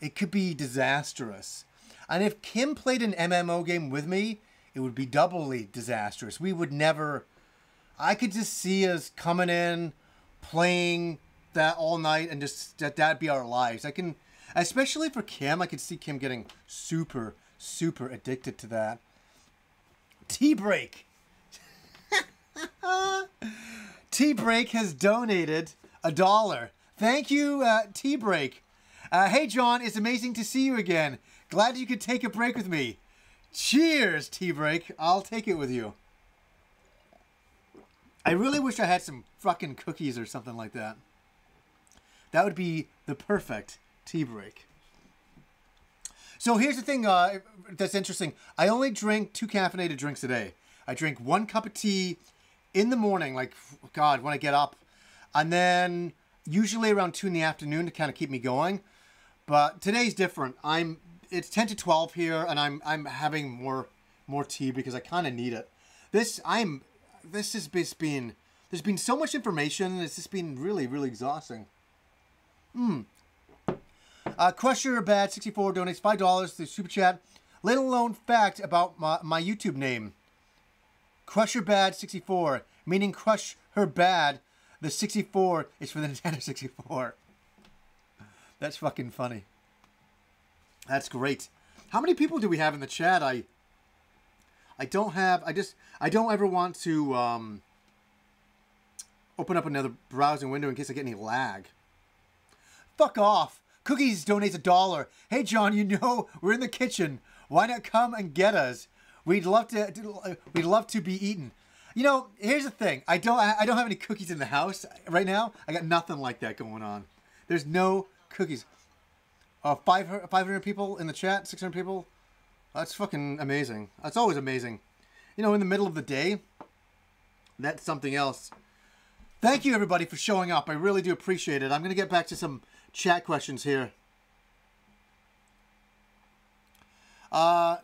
it could be disastrous. And if Kim played an MMO game with me, it would be doubly disastrous. We would never... I could just see us coming in, playing that all night, and just that'd be our lives. Especially for Kim, I could see Kim getting super addicted to that. Tea Break. Tea Break has donated $1. Thank you, Tea Break. Hey, John, it's amazing to see you again. Glad you could take a break with me. Cheers, Tea Break. I'll take it with you. I really wish I had some fucking cookies or something like that. That would be the perfect tea break. So here's the thing that's interesting. I only drink 2 caffeinated drinks a day. I drink 1 cup of tea in the morning, like, God, when I get up. And then usually around 2 in the afternoon to kind of keep me going. But today's different. It's 10 to 12 here, and I'm having more tea because I kind of need it. There's been so much information. It's just been really exhausting. Crusher Bad 64 donates $5 to Super Chat. Little known fact about my YouTube name. Crusher Bad 64, meaning crush her bad. The 64 is for the Nintendo 64. That's fucking funny. That's great. How many people do we have in the chat? I don't ever want to open up another browsing window in case I get any lag. Fuck off. Cookies donates $1. Hey John, you know we're in the kitchen. Why not come and get us? We'd love to be eaten. You know, here's the thing. I don't have any cookies in the house right now. I got nothing like that going on. There's no cookies. 500 people in the chat, 600 people. That's fucking amazing. That's always amazing. You know, in the middle of the day, that's something else. Thank you, everybody, for showing up. I really do appreciate it. I'm going to get back to some chat questions here.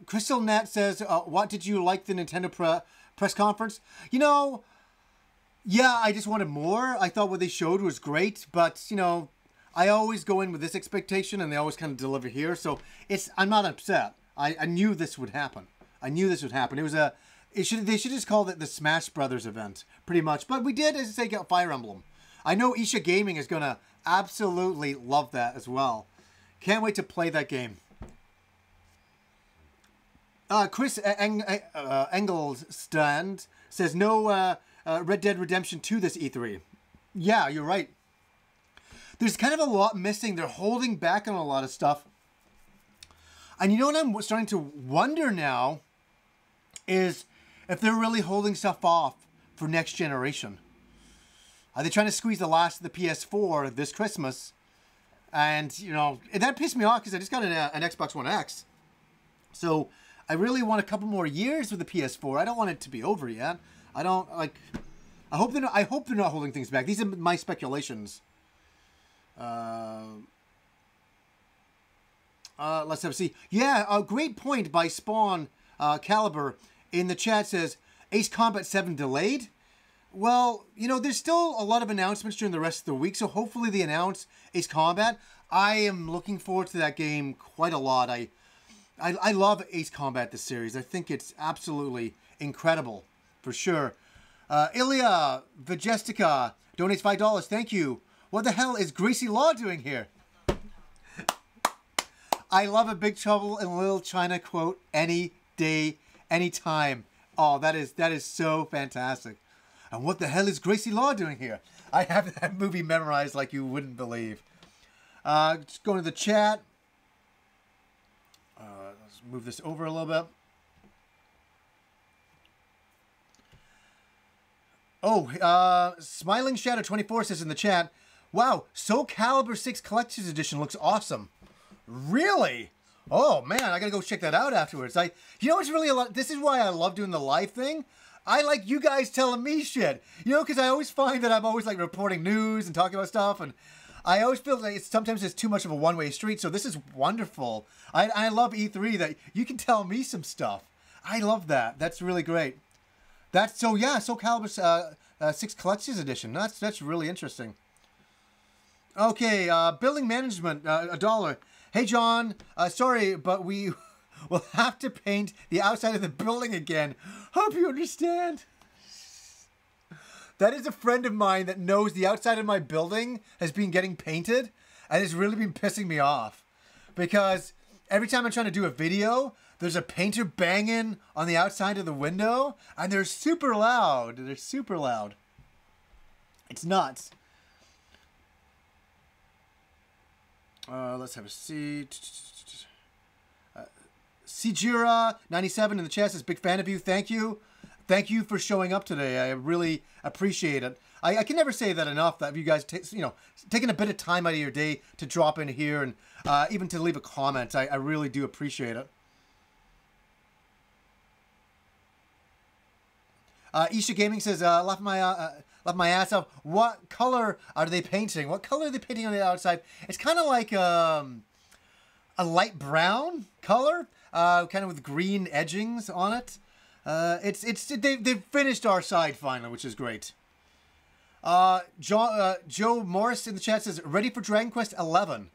Crystal Nat says, what did you like the Nintendo press conference? You know, yeah, I just wanted more. I thought what they showed was great, but, you know, I always go in with this expectation, and they always kind of deliver here. So I'm not upset. I knew this would happen. I knew this would happen. It was they should just call it the Smash Brothers event, pretty much. But we did, as I say, get Fire Emblem. I know Isha Gaming is going to absolutely love that as well. Can't wait to play that game. Chris Engelstand says no Red Dead Redemption 2 this E3. Yeah, you're right. There's kind of a lot missing. They're holding back on a lot of stuff. And you know what I'm starting to wonder now is if they're really holding stuff off for next generation. Are they trying to squeeze the last of the PS4 this Christmas? And, you know, that pissed me off because I just got an Xbox One X. So I really want a couple more years with the PS4. I don't want it to be over yet. I don't, like, I hope they're not holding things back. These are my speculations. Let's have a see. Yeah, a great point by Spawn Caliber in the chat says, Ace Combat 7 delayed? Well, you know, there's still a lot of announcements during the rest of the week, so hopefully they announce Ace Combat. I am looking forward to that game quite a lot. I love Ace Combat, this series. I think it's absolutely incredible, for sure. Ilya Vajestica donates $5. Thank you. What the hell is Gracie Law doing here? I love a Big Trouble in Little China quote any day, any time. Oh, that is so fantastic. And what the hell is Gracie Law doing here? I have that movie memorized like you wouldn't believe. Just going to the chat. Let's move this over a little bit. Oh, Smiling Shadow 24 says in the chat, wow, Soul Calibur 6 Collector's Edition looks awesome. Really? Oh man, I gotta go check that out afterwards. You know, it's really a lot. This is why I love doing the live thing. I like you guys telling me shit. You know, because I always find that I'm always like reporting news and talking about stuff, and I always feel like sometimes it's too much of a one-way street. So this is wonderful. I love E3 that you can tell me some stuff. I love that. That's really great. So yeah, Soul Calibur 6 Collector's Edition. That's really interesting. Okay, building management, $1. Hey John, sorry, but we will have to paint the outside of the building again. Hope you understand. That is a friend of mine that knows the outside of my building has been getting painted, and it's really been pissing me off. Because every time I'm trying to do a video, there's a painter banging on the outside of the window, and they're super loud. They're super loud. It's nuts. Let's have a see. Sijira97 in the chat says, big fan of you. Thank you. Thank you for showing up today. I really appreciate it. I can never say that enough, that you guys, taking a bit of time out of your day to drop in here and even to leave a comment. I really do appreciate it. Isha Gaming says, left my ass off. What color are they painting? What color are they painting on the outside? It's kind of like a light brown color, kind of with green edgings on it. They've finished our side finally, which is great. Joe Morris in the chat says, ready for Dragon Quest 11.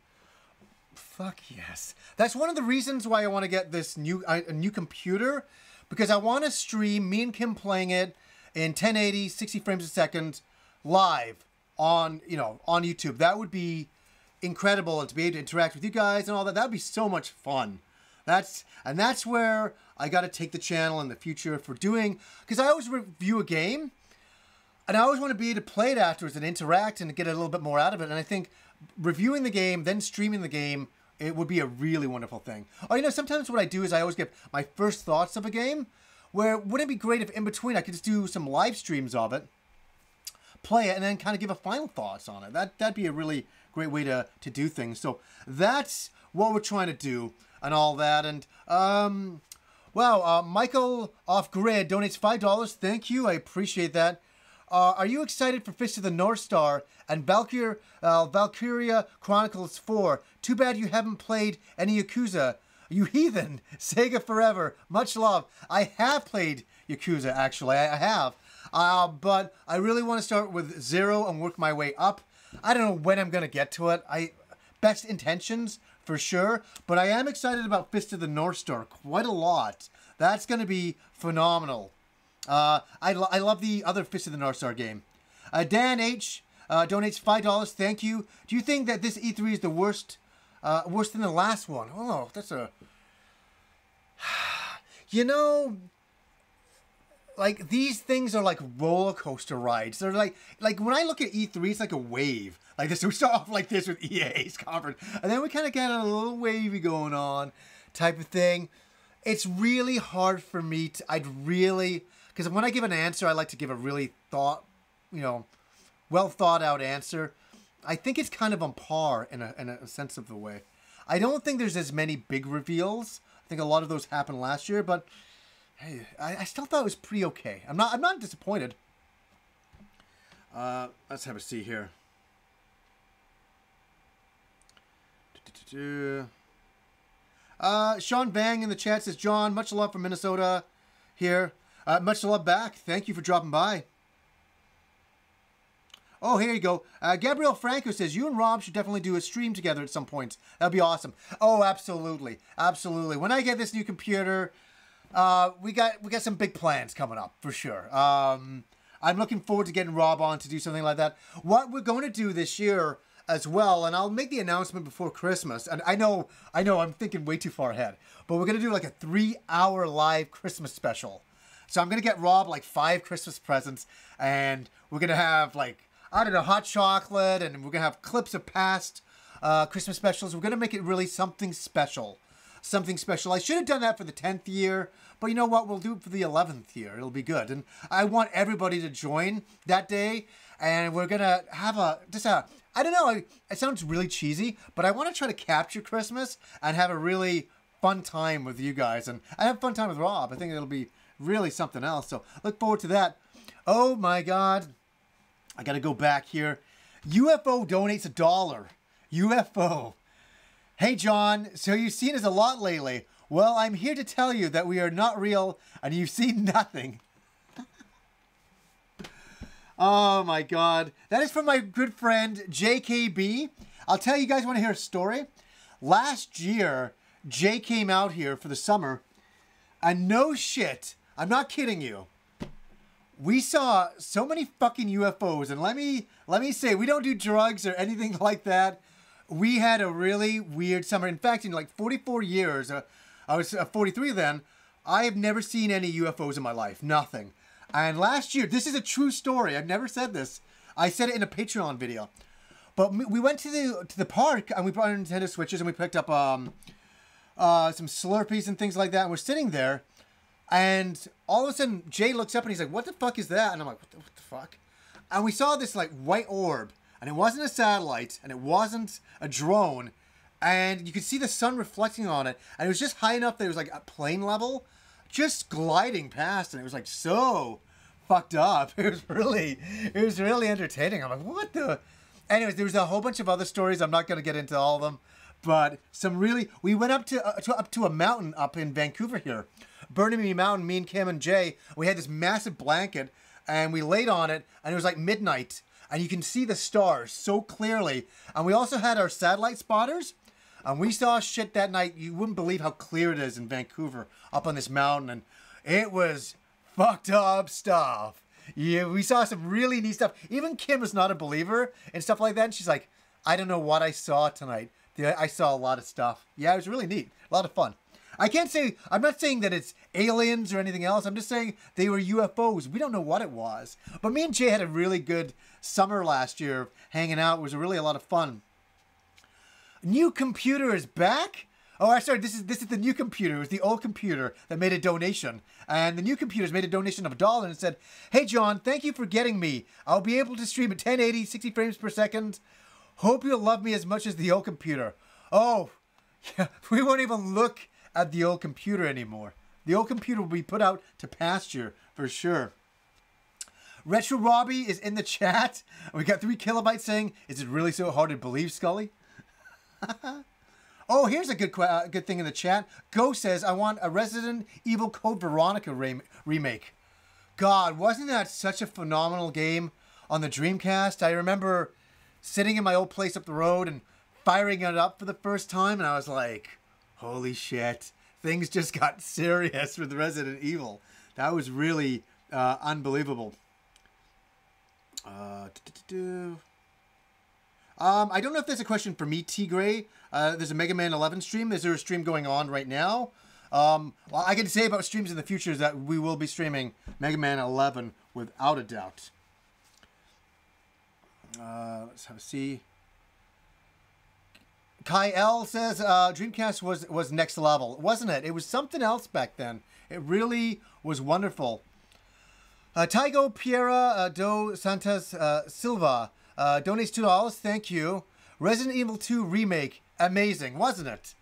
Fuck yes. That's one of the reasons why I want to get this a new computer, because I want to stream me and Kim playing it in 1080, 60 frames a second, live on, on YouTube. That would be incredible, and to be able to interact with you guys and all that, that would be so much fun. That's where I got to take the channel in the future for doing, because I always review a game, and I always want to be able to play it afterwards and interact and get a little bit more out of it. And I think reviewing the game, then streaming the game, it would be a really wonderful thing. Oh, sometimes what I do is I always give my first thoughts of a game, where wouldn't it be great if in between I could just do some live streams of it, play it, and then kind of give a final thoughts on it. That'd be a really great way to do things. So that's what we're trying to do and all that. And wow, Michael Off Grid donates $5. Thank you, I appreciate that. Are you excited for Fist of the North Star and Valkyria Chronicles 4? Too bad you haven't played any Yakuza. You heathen. Sega forever. Much love. I have played Yakuza, actually. I have. But I really want to start with 0 and work my way up. I don't know when I'm going to get to it. Best intentions, for sure. But I am excited about Fist of the North Star quite a lot. That's going to be phenomenal. I love the other Fist of the North Star game. Dan H. Donates $5. Thank you. Do you think that this E3 is the worse than the last one? Oh, that's a... like, these things are like roller coaster rides. They're like when I look at E3, it's like a wave. Like this, we start off like this with EA's conference, and then we kind of get a little wavy going on type of thing. It's really hard for me to, because when I give an answer, I like to give a really well thought out answer. I think it's kind of on par in a sense of the way. I don't think there's as many big reveals. I think a lot of those happened last year, but hey, I still thought it was pretty okay. I'm not disappointed. Let's have a see here. Sean Bang in the chat says, John, much love from Minnesota here. Much love back. Thank you for dropping by. Oh, here you go. Gabriel Franco says, you and Rob should definitely do a stream together at some point. That'd be awesome. Oh, absolutely. Absolutely. When I get this new computer, we got some big plans coming up, for sure. I'm looking forward to getting Rob on to do something like that. What we're going to do this year as well, and I'll make the announcement before Christmas, and I know I'm thinking way too far ahead, but we're going to do like a 3-hour live Christmas special. So I'm going to get Rob like 5 Christmas presents, and we're going to have like, I don't know, hot chocolate, and we're going to have clips of past Christmas specials. We're going to make it really something special. Something special. I should have done that for the 10th year, but you know what? We'll do it for the 11th year. It'll be good. And I want everybody to join that day, and we're going to have I don't know, it sounds really cheesy, but I want to try to capture Christmas and have a really fun time with you guys. And I have fun time with Rob. I think it'll be really something else. So look forward to that. Oh my God. I got to go back here. UFO donates $1. UFO. Hey, John. So you've seen us a lot lately. Well, I'm here to tell you that we are not real and you've seen nothing. Oh my God. That is from my good friend, JKB. I'll tell you guys, want to hear a story? Last year, Jay came out here for the summer, and no shit, I'm not kidding you, we saw so many fucking UFOs, and let me say, we don't do drugs or anything like that. We had a really weird summer. In fact, in like 44 years, I was 43 then, I have never seen any UFOs in my life. Nothing. And last year, this is a true story. I've never said this. I said it in a Patreon video. But we went to the park, and we brought our Nintendo Switches, and we picked up some Slurpees and things like that. And we're sitting there, and all of a sudden, Jay looks up, and he's like, what the fuck is that? And I'm like, what the fuck? And we saw this like white orb, and it wasn't a satellite, and it wasn't a drone, and you could see the sun reflecting on it, and it was just high enough that it was like at plane level, just gliding past, and it was like so fucked up. It was really entertaining. I'm like, what the? Anyways, there was a whole bunch of other stories. I'm not going to get into all of them, but we went up to a mountain up in Vancouver here, Burnaby Mountain. Me and Kim and Jay, we had this massive blanket, and we laid on it, and it was like midnight, and you can see the stars so clearly. And we also had our satellite spotters. And we saw shit that night. You wouldn't believe how clear it is in Vancouver up on this mountain. And it was fucked up stuff. Yeah, we saw some really neat stuff. Even Kim is not a believer and stuff like that. And she's like, I don't know what I saw tonight. I saw a lot of stuff. Yeah, it was really neat. A lot of fun. I'm not saying that it's aliens or anything else. I'm just saying they were UFOs. We don't know what it was. But me and Jay had a really good summer last year hanging out. It was really a lot of fun. New computer is back? Oh, sorry, this is the new computer. It was the old computer that made a donation. And the new computer's made a donation of $1 and it said, hey, John, thank you for getting me. I'll be able to stream at 1080, 60 frames per second. Hope you'll love me as much as the old computer. Oh, yeah, we won't even look at the old computer anymore. The old computer will be put out to pasture for sure. Retro Robbie is in the chat. We got 3 kilobytes saying, is it really so hard to believe, Scully? Oh, here's a good thing in the chat. Go says, I want a Resident Evil Code Veronica remake. God, wasn't that such a phenomenal game on the Dreamcast? I remember sitting in my old place up the road and firing it up for the first time, and I was like, holy shit, things just got serious with Resident Evil. That was really unbelievable. I don't know if there's a question for me, T. Gray. There's a Mega Man 11 stream. Is there a stream going on right now? Well, I can say about streams in the future is that we will be streaming Mega Man 11 without a doubt. Let's have a see. Kai L says Dreamcast was next level, wasn't it? It was something else back then. It really was wonderful. Taigo Piera do Santos Silva donates $2. Thank you. Resident Evil 2 remake, amazing, wasn't it?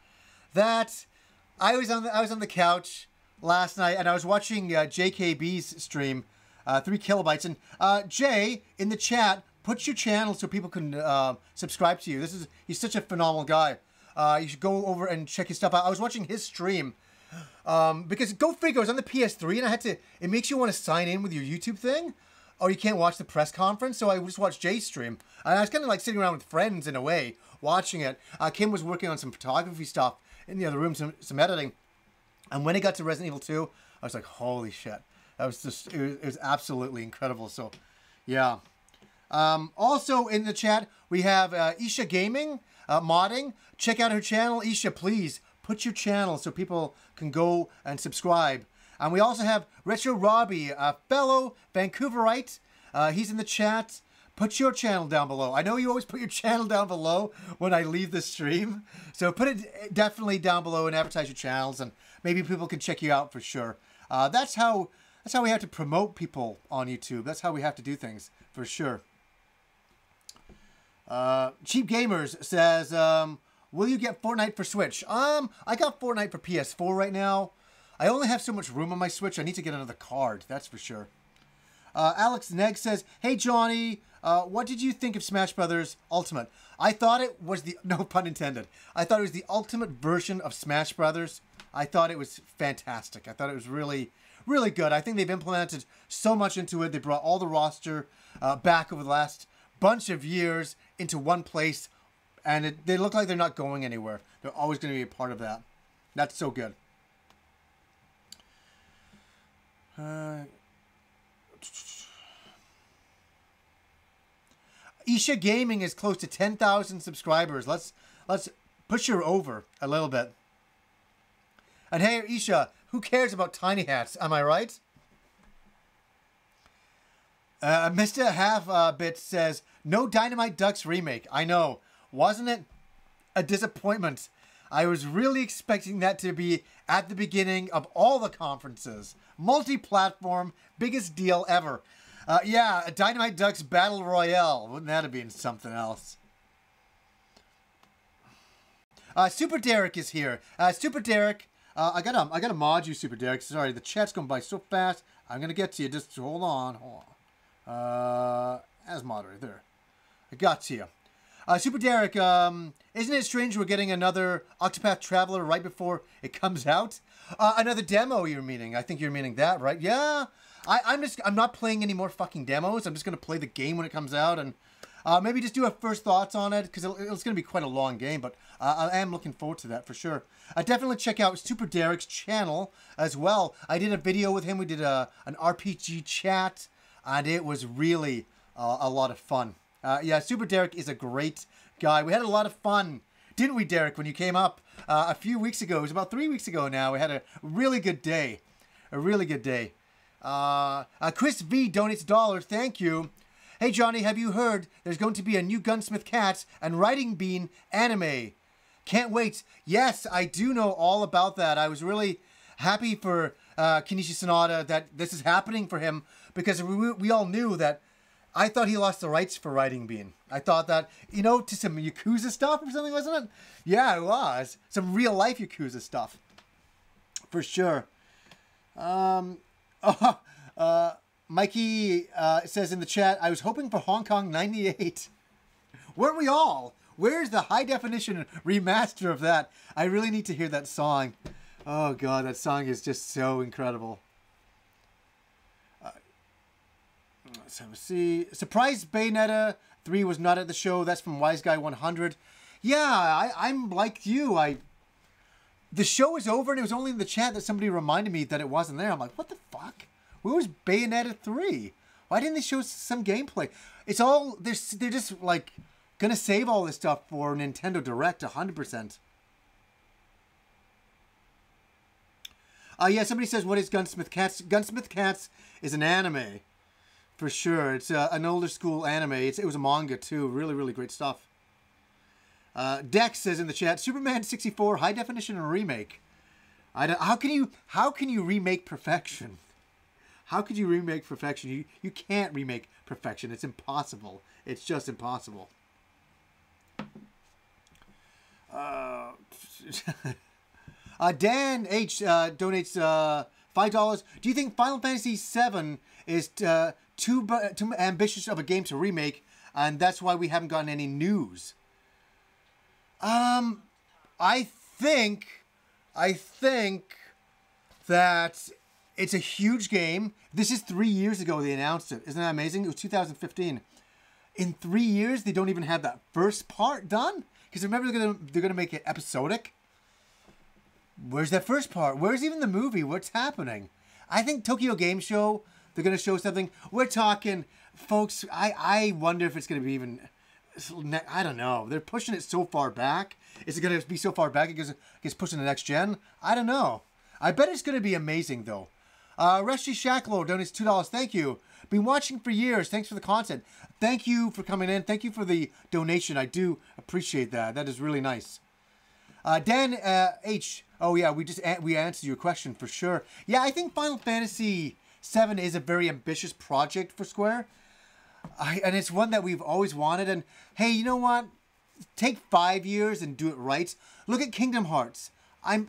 That I was on the couch last night and I was watching JKB's stream, 3 kilobytes, and Jay in the chat. Put your channel so people can subscribe to you. He's such a phenomenal guy. You should go over and check his stuff out. I was watching his stream because go figure, it was on the PS3 and it makes you want to sign in with your YouTube thing or you can't watch the press conference. So I just watched Jay's stream. And I was kind of like sitting around with friends in a way, watching it. Kim was working on some photography stuff in the other room, some editing. And when it got to Resident Evil 2, I was like, holy shit. That was just, it was absolutely incredible. So, yeah. Also in the chat, we have Isha Gaming, modding. Check out her channel. Isha, please put your channel so people can go and subscribe. And we also have Retro Robbie, a fellow Vancouverite. He's in the chat. Put your channel down below. I know you always put your channel down below when I leave the stream. So put it definitely down below and advertise your channels and maybe people can check you out for sure. That's how we have to promote people on YouTube. That's how we have to do things for sure. Cheap Gamers says, will you get Fortnite for Switch? I got Fortnite for PS4 right now. I only have so much room on my Switch. I need to get another card. That's for sure. Alex Neg says, hey Johnny, what did you think of Smash Brothers Ultimate? I thought it was the, no pun intended, I thought it was the ultimate version of Smash Brothers. I thought it was fantastic. I thought it was really, really good. I think they've implemented so much into it. They brought all the roster back over the last bunch of years into one place, and they look like they're not going anywhere. They're always going to be a part of that. That's so good. Isha Gaming is close to 10,000 subscribers. Let's push her over a little bit. And hey, Isha, who cares about tiny hats? Am I right? Mr. Half-Bit says, no Dynamite Ducks remake. I know. Wasn't it a disappointment? I was really expecting that to be at the beginning of all the conferences. Multi-platform, biggest deal ever. Yeah, a Dynamite Ducks Battle Royale. Wouldn't that have been something else? Super Derek is here. Super Derek, I gotta mod you, Super Derek. Sorry, the chat's going by so fast. I'm gonna get to you. Just hold on. As moderator, there. I got to you. Super Derek, isn't it strange we're getting another Octopath Traveler right before it comes out? Another demo you're meaning. I think you're meaning that, right? Yeah. I'm not playing any more fucking demos. I'm just gonna play the game when it comes out, and Maybe just do a first thoughts on it, because it's going to be quite a long game, but I am looking forward to that for sure. Definitely check out Super Derek's channel as well. I did a video with him. We did an RPG chat, and it was really a lot of fun. Yeah, Super Derek is a great guy. We had a lot of fun, didn't we, Derek, when you came up a few weeks ago? It was about 3 weeks ago now. We had a really good day. A really good day. Chris V donates $1. Thank you. Hey, Johnny, have you heard there's going to be a new Gunsmith Cats and Riding Bean anime? Can't wait. Yes, I do know all about that. I was really happy for Kenichi Sonata that this is happening for him, because we all knew that. I thought he lost the rights for Riding Bean. I thought that, to some Yakuza stuff or something, wasn't it? Yeah, it was. Some real-life Yakuza stuff. For sure. Mikey says in the chat, I was hoping for Hong Kong 98. Weren't we all? Where's the high-definition remaster of that? I really need to hear that song. Oh, God, that song is just so incredible. So let's see. Surprised Bayonetta 3 was not at the show. That's from Wise Guy 100. Yeah, I'm like you. The show is over, and it was only in the chat that somebody reminded me that it wasn't there. I'm like, what the fuck? Where was Bayonetta 3? Why didn't they show some gameplay? It's all, they're just like gonna save all this stuff for Nintendo Direct 100%. Yeah, somebody says, what is Gunsmith Cats? Gunsmith Cats is an anime. For sure. It's an older school anime. It was a manga too. Really, really great stuff. Dex says in the chat, Superman 64 high definition remake. How can you remake perfection? How could you remake perfection? You can't remake perfection. It's impossible. It's just impossible. Dan H donates $5. Do you think Final Fantasy VII is too ambitious of a game to remake, and that's why we haven't gotten any news? I think that it's a huge game. This is 3 years ago they announced it. Isn't that amazing? It was 2015. In 3 years, they don't even have that first part done? Because remember, they're gonna make it episodic. Where's that first part? Where's even the movie? What's happening? I think Tokyo Game Show, they're gonna show something. We're talking, folks. I wonder if it's gonna be even. I don't know. They're pushing it so far back. Is it gonna be so far back it gets pushed in the next gen? I don't know. I bet it's gonna be amazing though. Rusty Shackler donates $2. Thank you. Been watching for years. Thanks for the content. Thank you for coming in. Thank you for the donation. I do appreciate that. That is really nice. Dan H. Oh yeah, we answered your question for sure. Yeah, I think Final Fantasy VII is a very ambitious project for Square. And it's one that we've always wanted. And hey, you know what? Take 5 years and do it right. Look at Kingdom Hearts. I'm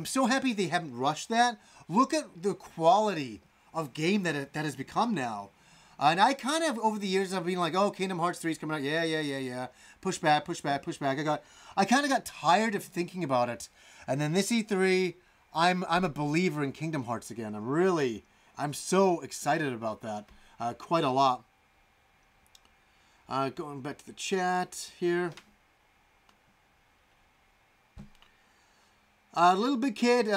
so happy they haven't rushed that. Look at the quality of game that has become now. And I kind of, over the years, I've been like, oh, Kingdom Hearts 3 is coming out. Yeah. Push back. I kind of got tired of thinking about it. And then this E3, I'm a believer in Kingdom Hearts again. I'm so excited about that. Quite a lot. Going back to the chat here. Little Big Kid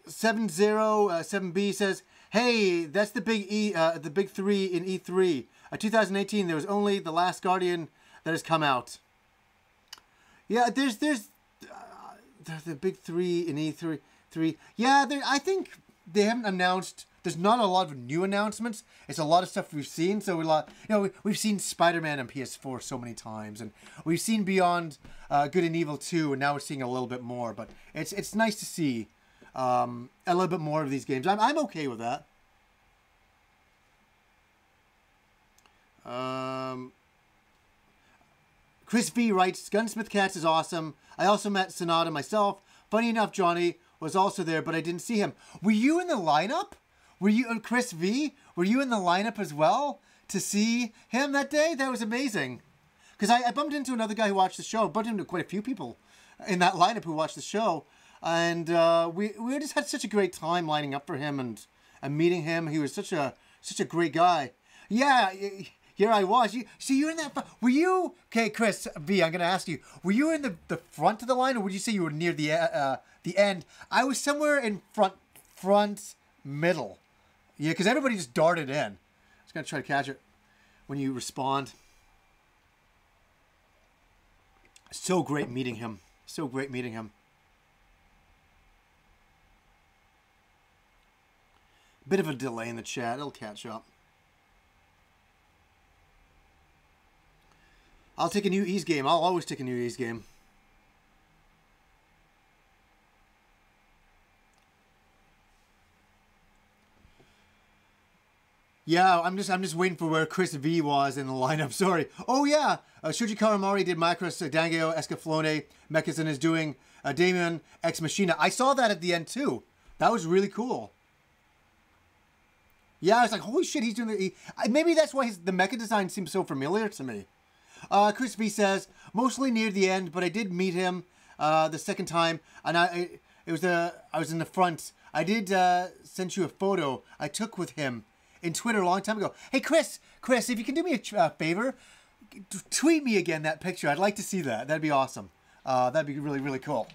707B says, hey, that's the big three in E3. 2018, there was only The Last Guardian that has come out. Yeah, there's the big three in E3. Yeah, I think they haven't announced. There's not a lot of new announcements. It's a lot of stuff we've seen. So we've seen Spider-Man on PS4 so many times, and we've seen Beyond Good and Evil 2, and now we're seeing a little bit more. But it's nice to see a little bit more of these games. I'm okay with that. Chris V writes, Gunsmith Cats is awesome. I also met Sonata myself. Funny enough, Johnny was also there, but I didn't see him. Were you in the lineup? Were you, Chris V? Were you in the lineup as well to see him that day? That was amazing. Because I bumped into another guy who watched the show. Bumped into quite a few people in that lineup who watched the show. And we just had such a great time lining up for him and meeting him. He was such a great guy. Yeah, here I was. You're in that. Were you okay, Chris V? I'm gonna ask you. Were you in the front of the line, or would you say you were near the end? I was somewhere in front middle. Yeah, because everybody just darted in. I was gonna try to catch it when you respond. So great meeting him. So great meeting him. Bit of a delay in the chat. It'll catch up. I'll take a new Ease game. I'll always take a new Ease game. Yeah, I'm just waiting for where Chris V was in the lineup. Sorry. Oh yeah, Shuji Karamari did Macross, Dangeo, Escaflowne, Mekison is doing Damien Ex Machina. I saw that at the end too. That was really cool. Yeah, I was like, holy shit, he's doing the... maybe that's why the mecha design seems so familiar to me. Chris V says, mostly near the end, but I did meet him the second time, and I was in the front. I did send you a photo I took with him in Twitter a long time ago. Hey, Chris, if you can do me a favor, tweet me again that picture. I'd like to see that. That'd be awesome. That'd be really, really cool.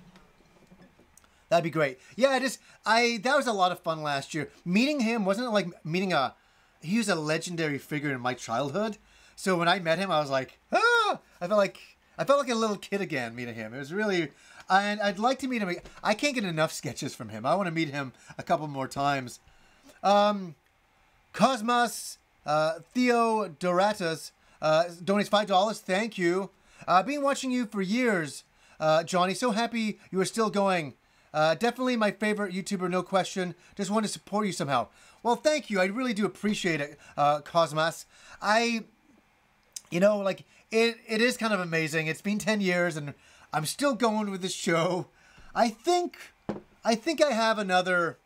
That'd be great. Yeah, that was a lot of fun last year. Meeting him wasn't like meeting he was a legendary figure in my childhood. So when I met him, I was like, ah! I felt like a little kid again meeting him. It was really, and I'd like to meet him. I can't get enough sketches from him. I want to meet him a couple more times. Cosmos, Theo Doratas, donates $5. Thank you. Been watching you for years, Johnny. So happy you are still going. Definitely my favorite YouTuber, no question. Just want to support you somehow. Well, thank you. I really do appreciate it, Cosmos. Like, it is kind of amazing. It's been 10 years, and I'm still going with this show. I think I have another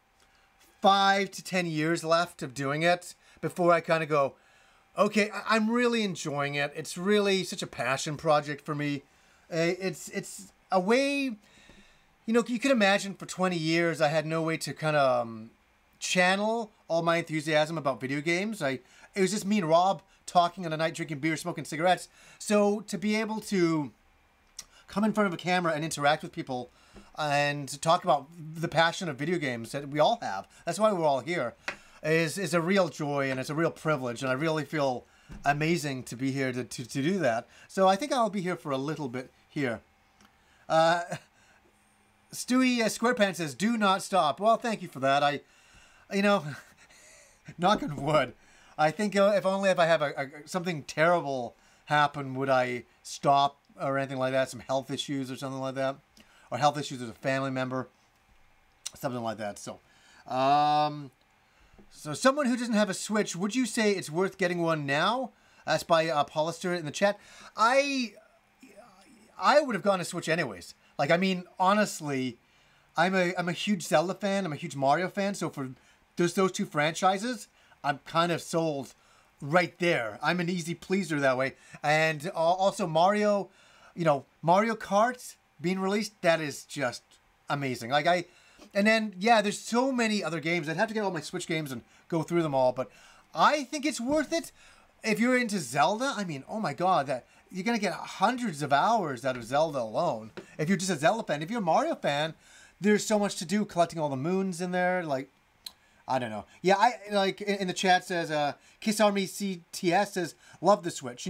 5 to 10 years left of doing it before I kind of go, okay, I'm really enjoying it. It's really such a passion project for me. It's a way... you could imagine for 20 years I had no way to kind of channel all my enthusiasm about video games. It was just me and Rob talking on a night, drinking beer, smoking cigarettes. So to be able to come in front of a camera and interact with people and to talk about the passion of video games that we all have, that's why we're all here, is a real joy and it's a real privilege. And I really feel amazing to be here to do that. So I think I'll be here for a little bit here. Stewie SquarePants says, do not stop. Well, thank you for that. Knock on wood. I think if I have something terrible happen, would I stop or anything like that? Some health issues or something like that? Or health issues with a family member? Something like that. So someone who doesn't have a Switch, would you say it's worth getting one now? Asked by Polister in the chat. I would have gone to Switch anyways. Like, I mean, honestly, I'm a huge Zelda fan. I'm a huge Mario fan. So for those two franchises, I'm kind of sold right there. I'm an easy pleaser that way. And also Mario Kart being released, that is just amazing. And then, yeah, there's so many other games. I'd have to get all my Switch games and go through them all. But I think it's worth it. If you're into Zelda, I mean, oh my God, you're going to get hundreds of hours out of Zelda alone. If you're just a Zelda fan. If you're a Mario fan, there's so much to do, collecting all the moons in there. Like, I don't know. Yeah, in the chat says, Kiss Army CTS says, love the Switch.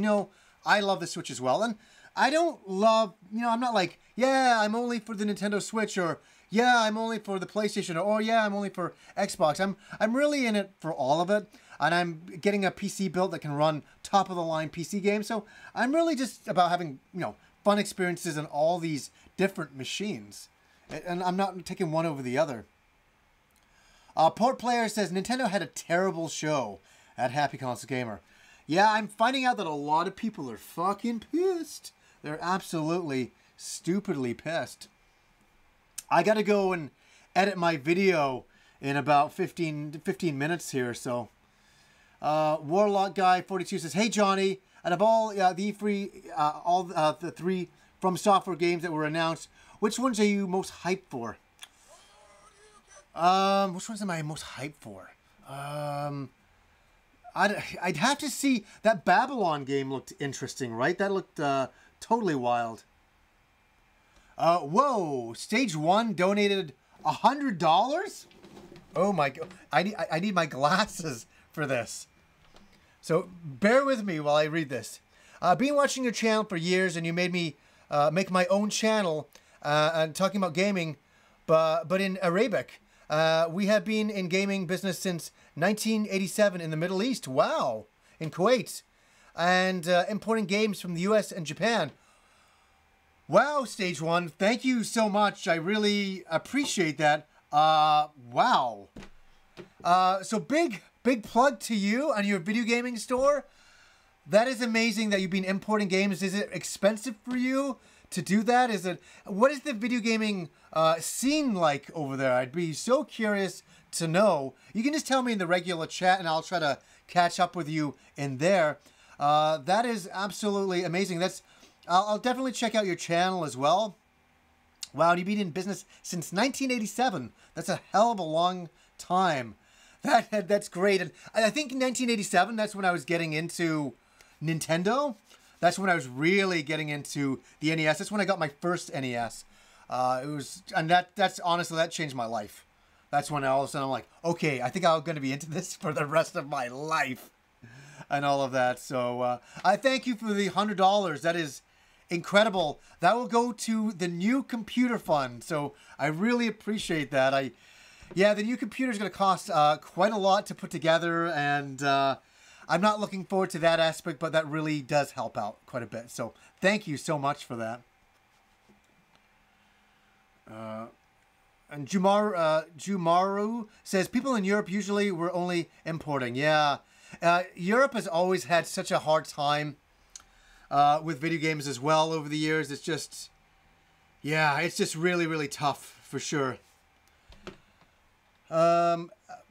I love the Switch as well. And I don't love, I'm not like, yeah, I'm only for the Nintendo Switch, or yeah, I'm only for the PlayStation, or yeah, I'm only for Xbox. I'm really in it for all of it. And I'm getting a PC built that can run top-of-the-line PC games. So I'm really just about having, fun experiences on all these different machines. And I'm not taking one over the other. Port Player says, Nintendo had a terrible show at Happy Console Gamer. Yeah, I'm finding out that a lot of people are fucking pissed. They're absolutely stupidly pissed. I gotta go and edit my video in about 15 minutes here, so... Warlock Guy 42 says, hey Johnny, out of all the three From Software games that were announced, which ones are you most hyped for? Which ones am I most hyped for? I'd have to see. That Babylon game looked interesting, right? That looked totally wild. Whoa! Stage 1 donated $100. Oh my god! I need my glasses for this. So bear with me while I read this. Been watching your channel for years, and you made me make my own channel and talking about gaming, but in Arabic. We have been in gaming business since 1987 in the Middle East. Wow, in Kuwait, and importing games from the U.S. and Japan. Wow, Stage 1, thank you so much. I really appreciate that. Wow. So big plug to you and your video gaming store. That is amazing that you've been importing games. Is it expensive for you to do that? What is the video gaming scene like over there? I'd be so curious to know. You can just tell me in the regular chat and I'll try to catch up with you in there. That is absolutely amazing. I'll definitely check out your channel as well. Wow, you've been in business since 1987. That's a hell of a long time. That's great. And I think in 1987, that's when I was getting into Nintendo. That's when I was really getting into the NES. That's when I got my first NES. That's honestly, that changed my life. That's when all of a sudden I'm like, okay, I think I'm going to be into this for the rest of my life. And all of that. So I thank you for the $100. That is incredible. That will go to the new computer fund. So I really appreciate that. Yeah, the new computer is going to cost quite a lot to put together, and I'm not looking forward to that aspect, but that really does help out quite a bit. So thank you so much for that. And Jumaru says, people in Europe usually were only importing. Yeah, Europe has always had such a hard time with video games as well over the years. It's just, yeah, it's just really, really tough for sure.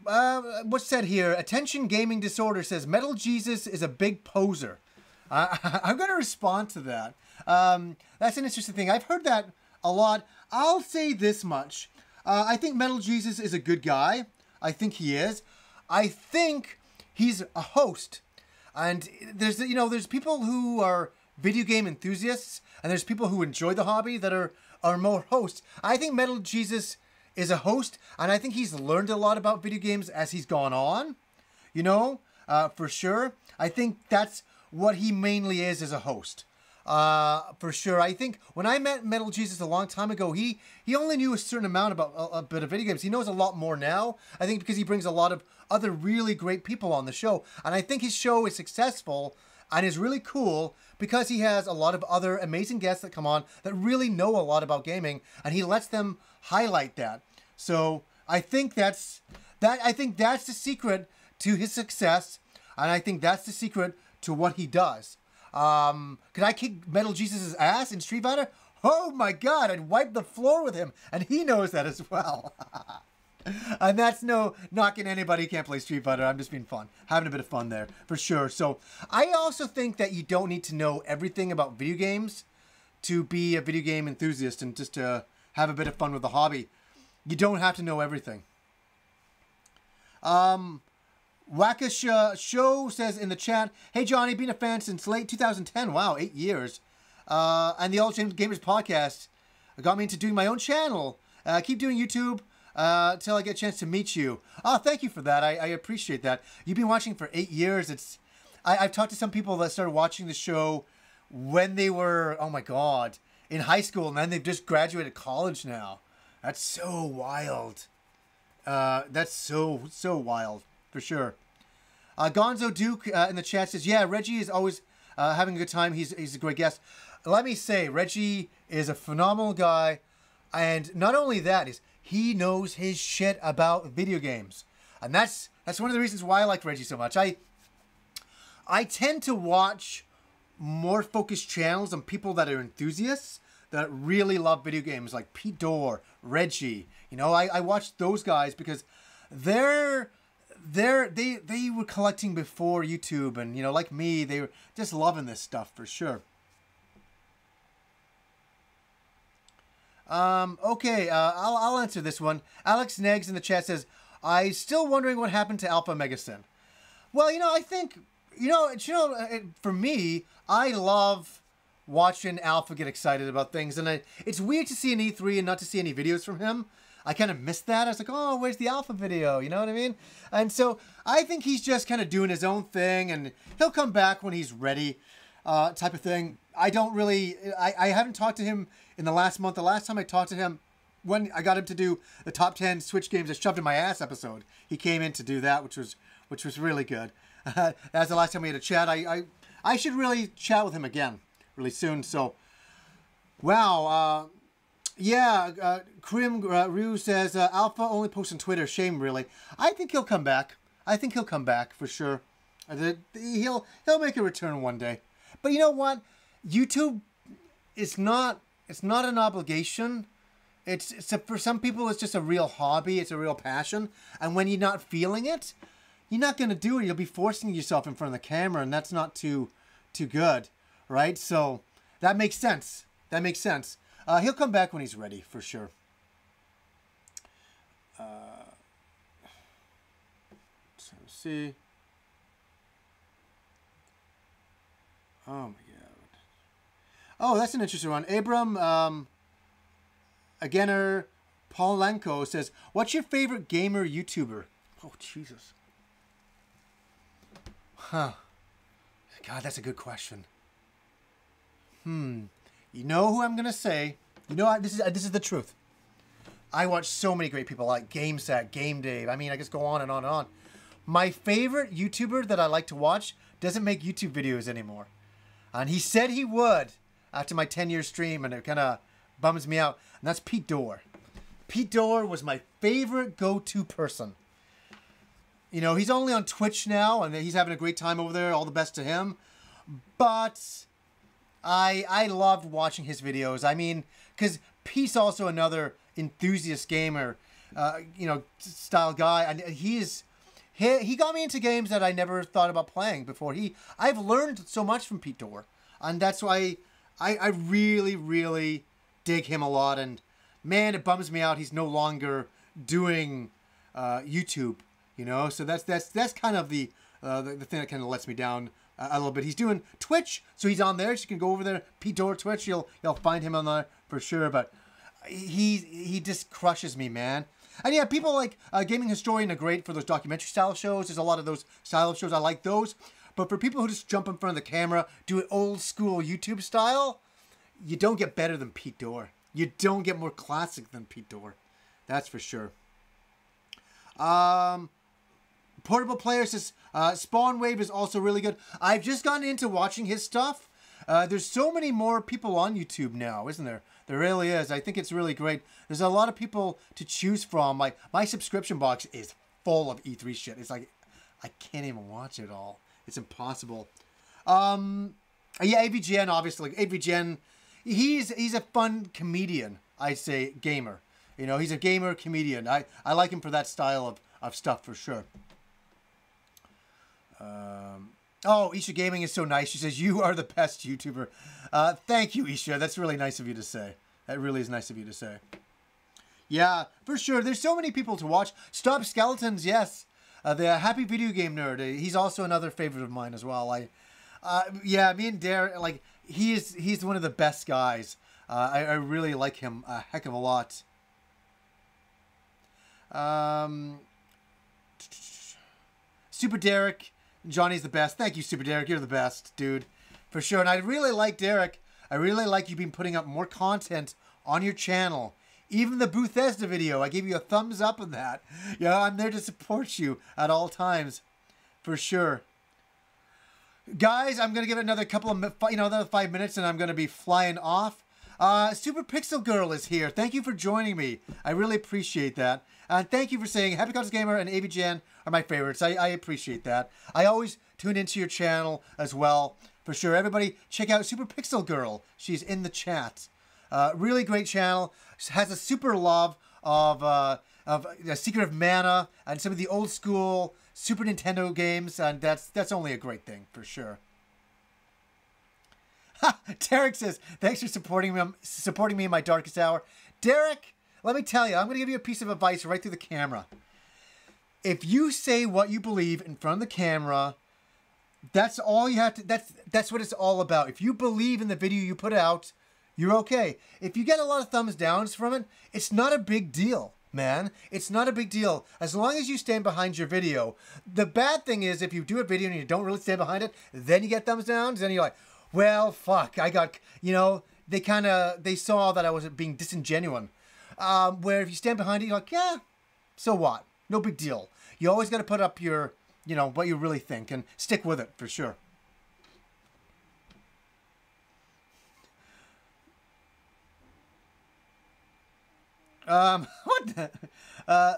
What's said here? Attention Gaming Disorder says, Metal Jesus is a big poser. I'm going to respond to that. That's an interesting thing. I've heard that a lot. I'll say this much. I think Metal Jesus is a good guy. I think he is. I think he's a host. And there's people who are video game enthusiasts, and there's people who enjoy the hobby that are more hosts. I think Metal Jesus is a host, and I think he's learned a lot about video games as he's gone on, for sure. I think that's what he mainly is as a host, for sure. I think when I met Metal Jesus a long time ago, he only knew a certain amount about a bit of video games. He knows a lot more now, I think, because he brings a lot of other really great people on the show, and I think his show is successful and is really cool because he has a lot of other amazing guests that come on that really know a lot about gaming, and he lets them highlight that. So I think that's the secret to his success, and I think that's the secret to what he does. Could I kick Metal Jesus' ass in Street Fighter? Oh my god, I'd wipe the floor with him, and he knows that as well. And that's no knocking anybody who can't play Street Fighter. I'm just being fun. Having a bit of fun there, for sure. So I also think that you don't need to know everything about video games to be a video game enthusiast and just to have a bit of fun with the hobby. You don't have to know everything. Wakash Show says in the chat, hey Johnny, been a fan since late 2010. Wow, 8 years. And the All James Gamers podcast got me into doing my own channel. Keep doing YouTube till I get a chance to meet you. Oh, thank you for that. I appreciate that. You've been watching for 8 years. I've talked to some people that started watching the show when they were, oh my God, in high school, and then they've just graduated college now. That's so wild. That's so wild, for sure. Gonzo Duke in the chat says, yeah, Reggie is always having a good time. He's a great guest. Let me say, Reggie is a phenomenal guy. And not only that, he knows his shit about video games. And that's one of the reasons why I like Reggie so much. I tend to watch more focused channels on people that are enthusiasts, that really love video games, like Pete Dorr, Reggie. I watch those guys because they were collecting before YouTube, and like me, they were just loving this stuff for sure. Okay, I'll answer this one. Alex Neggs in the chat says, I'm still wondering what happened to Alpha Megasin. Well, I think, for me, I love watching Alpha get excited about things. And it's weird to see an E3 and not to see any videos from him. I kind of missed that. I was like, oh, where's the Alpha video? You know what I mean? And so I think he's just kind of doing his own thing, and he'll come back when he's ready, type of thing. I haven't talked to him in the last month. The last time I talked to him, when I got him to do the top 10 Switch games I shoved in my ass episode, he came in to do that, which was really good. That's the last time we had a chat. I should really chat with him again really soon. So, wow. Yeah, Krim Rue says, Alpha only posts on Twitter. Shame, really. I think he'll come back. I think he'll come back for sure. He'll make a return one day. But you know what? YouTube, it's not an obligation. For some people, it's just a real hobby. It's a real passion. And when you're not feeling it, you're not going to do it. You'll be forcing yourself in front of the camera, and that's not too good, right? So that makes sense. That makes sense. He'll come back when he's ready, for sure. So let's see. Oh my god. Oh, that's an interesting one. Abram Againer Paulenko says, "What's your favorite gamer YouTuber?" Oh Jesus. Huh. God, that's a good question. You know who I'm gonna say? You know, this is the truth. I watch so many great people like GameSat, Game Dave. I mean, I just go on and on and on. My favorite YouTuber that I like to watch doesn't make YouTube videos anymore, and he said he would after my 10-year stream, and it kind of bums me out. And that's Pete Dorr. Pete Dorr was my favorite go-to person. You know, he's only on Twitch now, and he's having a great time over there. All the best to him. But I loved watching his videos. I mean, because Pete's also another enthusiast gamer, style guy, and he got me into games that I never thought about playing before. I've learned so much from Pete Dorr, and that's why I really, really dig him a lot. And man, it bums me out he's no longer doing YouTube. You know, so that's kind of the thing that kind of lets me down a little bit. He's doing Twitch, so he's on there. So you can go over there, Pete Dorr Twitch. You'll find him on there for sure. But he just crushes me, man. And yeah, people like Gaming Historian are great for those documentary style shows. There's a lot of those style of shows. I like those. But for people who just jump in front of the camera, do it old school YouTube style, you don't get better than Pete Dorr. You don't get more classic than Pete Dorr. That's for sure. Portable Player says, Spawn Wave is also really good. I've just gotten into watching his stuff. There's so many more people on YouTube now, isn't there? There really is. I think it's really great. There's a lot of people to choose from. My subscription box is full of E3 shit. It's like, I can't even watch it all. It's impossible. Yeah, AVGN, obviously. AVGN, he's a fun comedian, I'd say, gamer. You know, he's a gamer comedian. I like him for that style of stuff, for sure. Oh, Isha Gaming is so nice. She says, "You are the best YouTuber." Thank you, Isha. That's really nice of you to say. That really is nice of you to say. Yeah, for sure. There's so many people to watch. Stop Skeletons, yes. The Happy Video Game Nerd. He's also another favorite of mine as well. Yeah, me and Derek, like, he's one of the best guys. I really like him a heck of a lot. Super Derek, Johnny's the best. Thank you, Super Derek. You're the best, dude. For sure. And I really like Derek. I really like you being putting up more content on your channel. Even the Bethesda video, I gave you a thumbs up on that. Yeah, I'm there to support you at all times. For sure. Guys, I'm going to give it another couple of, another 5 minutes and I'm going to be flying off. Super Pixel Girl is here. Thank you for joining me. I really appreciate that. And thank you for saying Happy Consoles Gamer and AVGN are my favorites. I appreciate that. I always tune into your channel as well. For sure. Everybody check out Super Pixel Girl. She's in the chat. Really great channel. She has a super love of Secret of Mana and some of the old school Super Nintendo games. And that's only a great thing for sure. Derek says, "Thanks for supporting me in my darkest hour." Derek, let me tell you, I'm going to give you a piece of advice right through the camera. if you say what you believe in front of the camera, that's all you have to, that's what it's all about. If you believe in the video you put out, you're okay. If you get a lot of thumbs downs from it, it's not a big deal, man. It's not a big deal. As long as you stand behind your video. The bad thing is if you do a video and you don't really stand behind it, then you get thumbs downs, then you're like, well, fuck, I got, you know, they saw that I was being disingenuous. Where if you stand behind it, you're like, yeah, so what? No big deal. You always got to put up your, you know, what you really think and stick with it for sure. What the?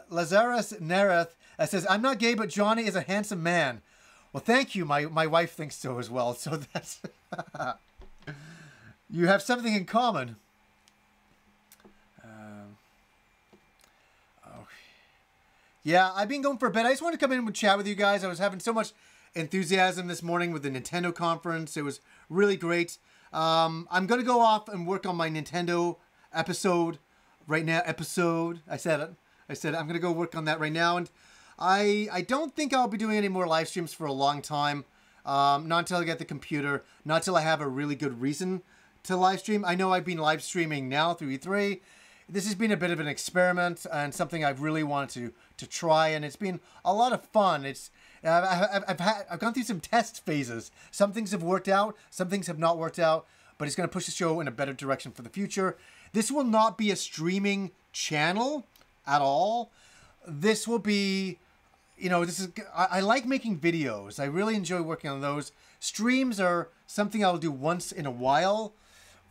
Lazarus Nereth says, I'm not gay, but Johnny is a handsome man. Well, thank you. My wife thinks so as well. So that's... You have something in common. Yeah, I've been going for a bit. I just wanted to come in and chat with you guys. I was having so much enthusiasm this morning with the Nintendo conference. It was really great. I'm going to go off and work on my Nintendo episode right now. I said it. I'm going to go work on that right now. And I don't think I'll be doing any more live streams for a long time. Not until I get the computer. Not until I have a really good reason to live stream. I know I've been live streaming now through E3. This has been a bit of an experiment and something I've really wanted to try, and it's been a lot of fun. I've gone through some test phases. Some things have worked out, some things have not worked out, but it's going to push the show in a better direction for the future. This will not be a streaming channel at all. This will be, you know, I like making videos. I really enjoy working on those. Streams are something I'll do once in a while,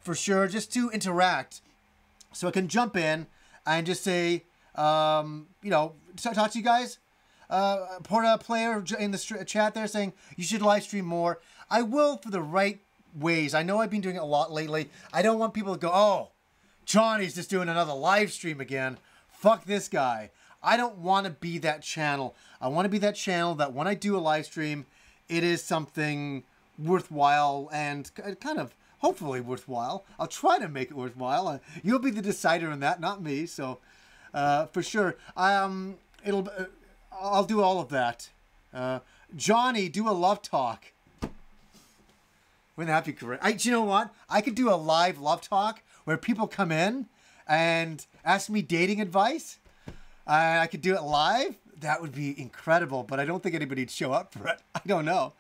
for sure, just to interact. So I can jump in and just say, you know, talk to you guys. Porta player in the chat there saying you should live stream more. I will for the right ways. I know I've been doing it a lot lately. I don't want people to go, oh, Johnny's just doing another live stream again. Fuck this guy. I don't want to be that channel. I want to be that channel that when I do a live stream, it is something worthwhile and kind of hopefully worthwhile. I'll try to make it worthwhile. You'll be the decider in that, not me. So, for sure, I'll do all of that. Johnny, do a love talk. Wouldn't that be great? Do you know what? I could do a live love talk where people come in and ask me dating advice. I could do it live. That would be incredible, but I don't think anybody'd show up for it. I don't know.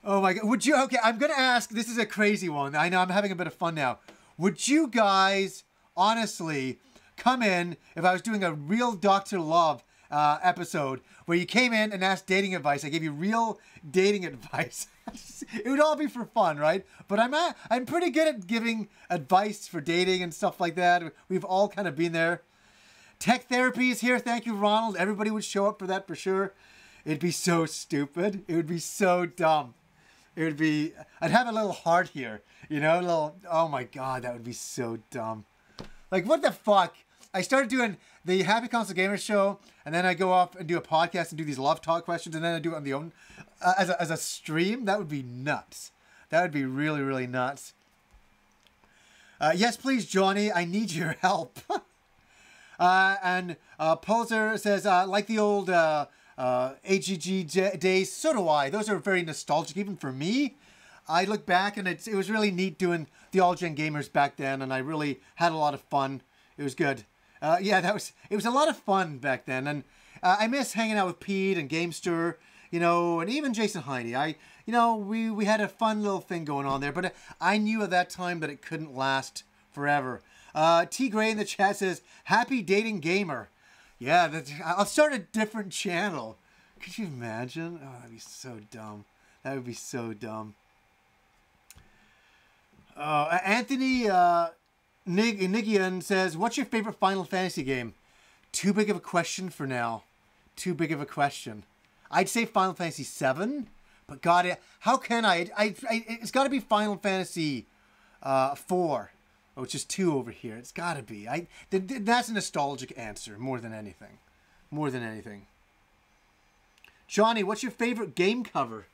Oh my God. Would you? Okay, I'm going to ask. This is a crazy one. I know I'm having a bit of fun now. Would you guys honestly come in if I was doing a real Dr. Love episode where you came in and asked dating advice? I gave you real dating advice. It would all be for fun, right? But I'm pretty good at giving advice for dating and stuff like that. We've all kind of been there. Tech therapy is here. Thank you, Ronald. Everybody would show up for that for sure. It'd be so stupid. It would be so dumb. It would be, I'd have a little heart here, you know, a little, oh my God, that would be so dumb. Like, what the fuck? I started doing the Happy Console Gamer show, and then I go off and do a podcast and do these love talk questions, and then I do it on the own, as a stream. That would be nuts. That would be really, really nuts. Yes, please, Johnny, I need your help. And Poser says, like the old AGG days, so do I. Those are very nostalgic, even for me. I look back and it was really neat doing the All Gen Gamers back then, and I really had a lot of fun. It was good. Yeah, it was a lot of fun back then, and I miss hanging out with Pete and Gamester, you know, and even Jason Heide. We had a fun little thing going on there, but I knew at that time that it couldn't last forever. T Gray in the chat says, "Happy dating gamer." Yeah, I'll start a different channel. Could you imagine? Oh, that'd be so dumb. That would be so dumb. Anthony Nigian says, "What's your favorite Final Fantasy game?" Too big of a question for now. Too big of a question. I'd say Final Fantasy VII, but God, how can I? It's got to be Final Fantasy 4. Oh, it's just 2 over here. It's got to be. That's a nostalgic answer more than anything. More than anything. Johnny, what's your favorite game cover?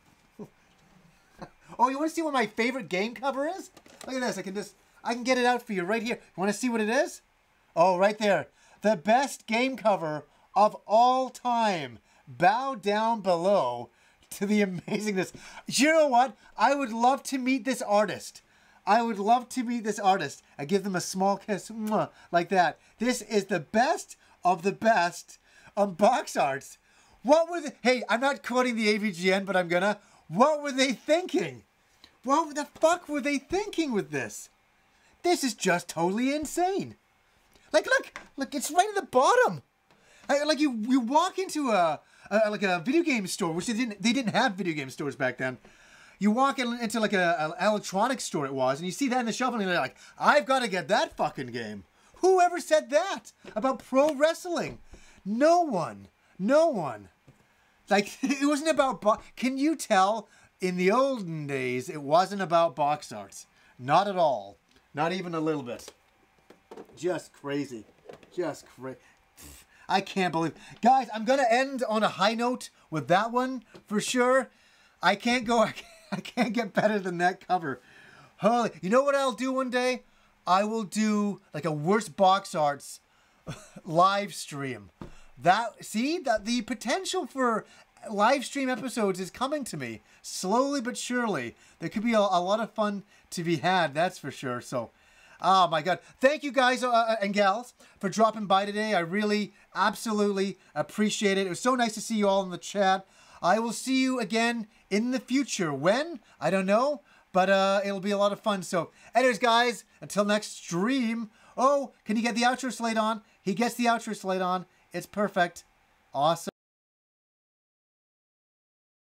Oh, you want to see what my favorite game cover is? Look at this. I can get it out for you right here. You want to see what it is? Oh, right there. The best game cover of all time bow down below to the amazingness. You know what? I would love to meet this artist. I would love to meet this artist. I give them a small kiss, mwah, like that. This is the best of the best box arts. What were hey, I'm not quoting the AVGN, but I'm gonna. What were they thinking? What the fuck were they thinking with this? This is just totally insane. Like, look, it's right at the bottom. Like you walk into a video game store, which they didn't have video game stores back then. You walk into like an electronics store, it was, and you see that in the shelf, and you're like, I've got to get that fucking game. Whoever said that about pro wrestling? No one. No one. Like, it wasn't about... Can you tell? In the olden days, it wasn't about box arts. Not at all. Not even a little bit. Just crazy. Just crazy. I can't believe... Guys, I'm going to end on a high note with that one, for sure. I can't go... I can't get better than that cover. Holy... You know what I'll do one day? I will do, like, a worst box arts live stream. See, the potential for live stream episodes is coming to me slowly but surely. There could be a lot of fun to be had, that's for sure. So, oh my God, thank you guys and gals for dropping by today. I really absolutely appreciate it. It was so nice to see you all in the chat. I will see you again in the future. When? I don't know, but it'll be a lot of fun. So, anyways, guys, until next stream. Oh, can you get the outro slate on? He gets the outro slate on. It's perfect. Awesome.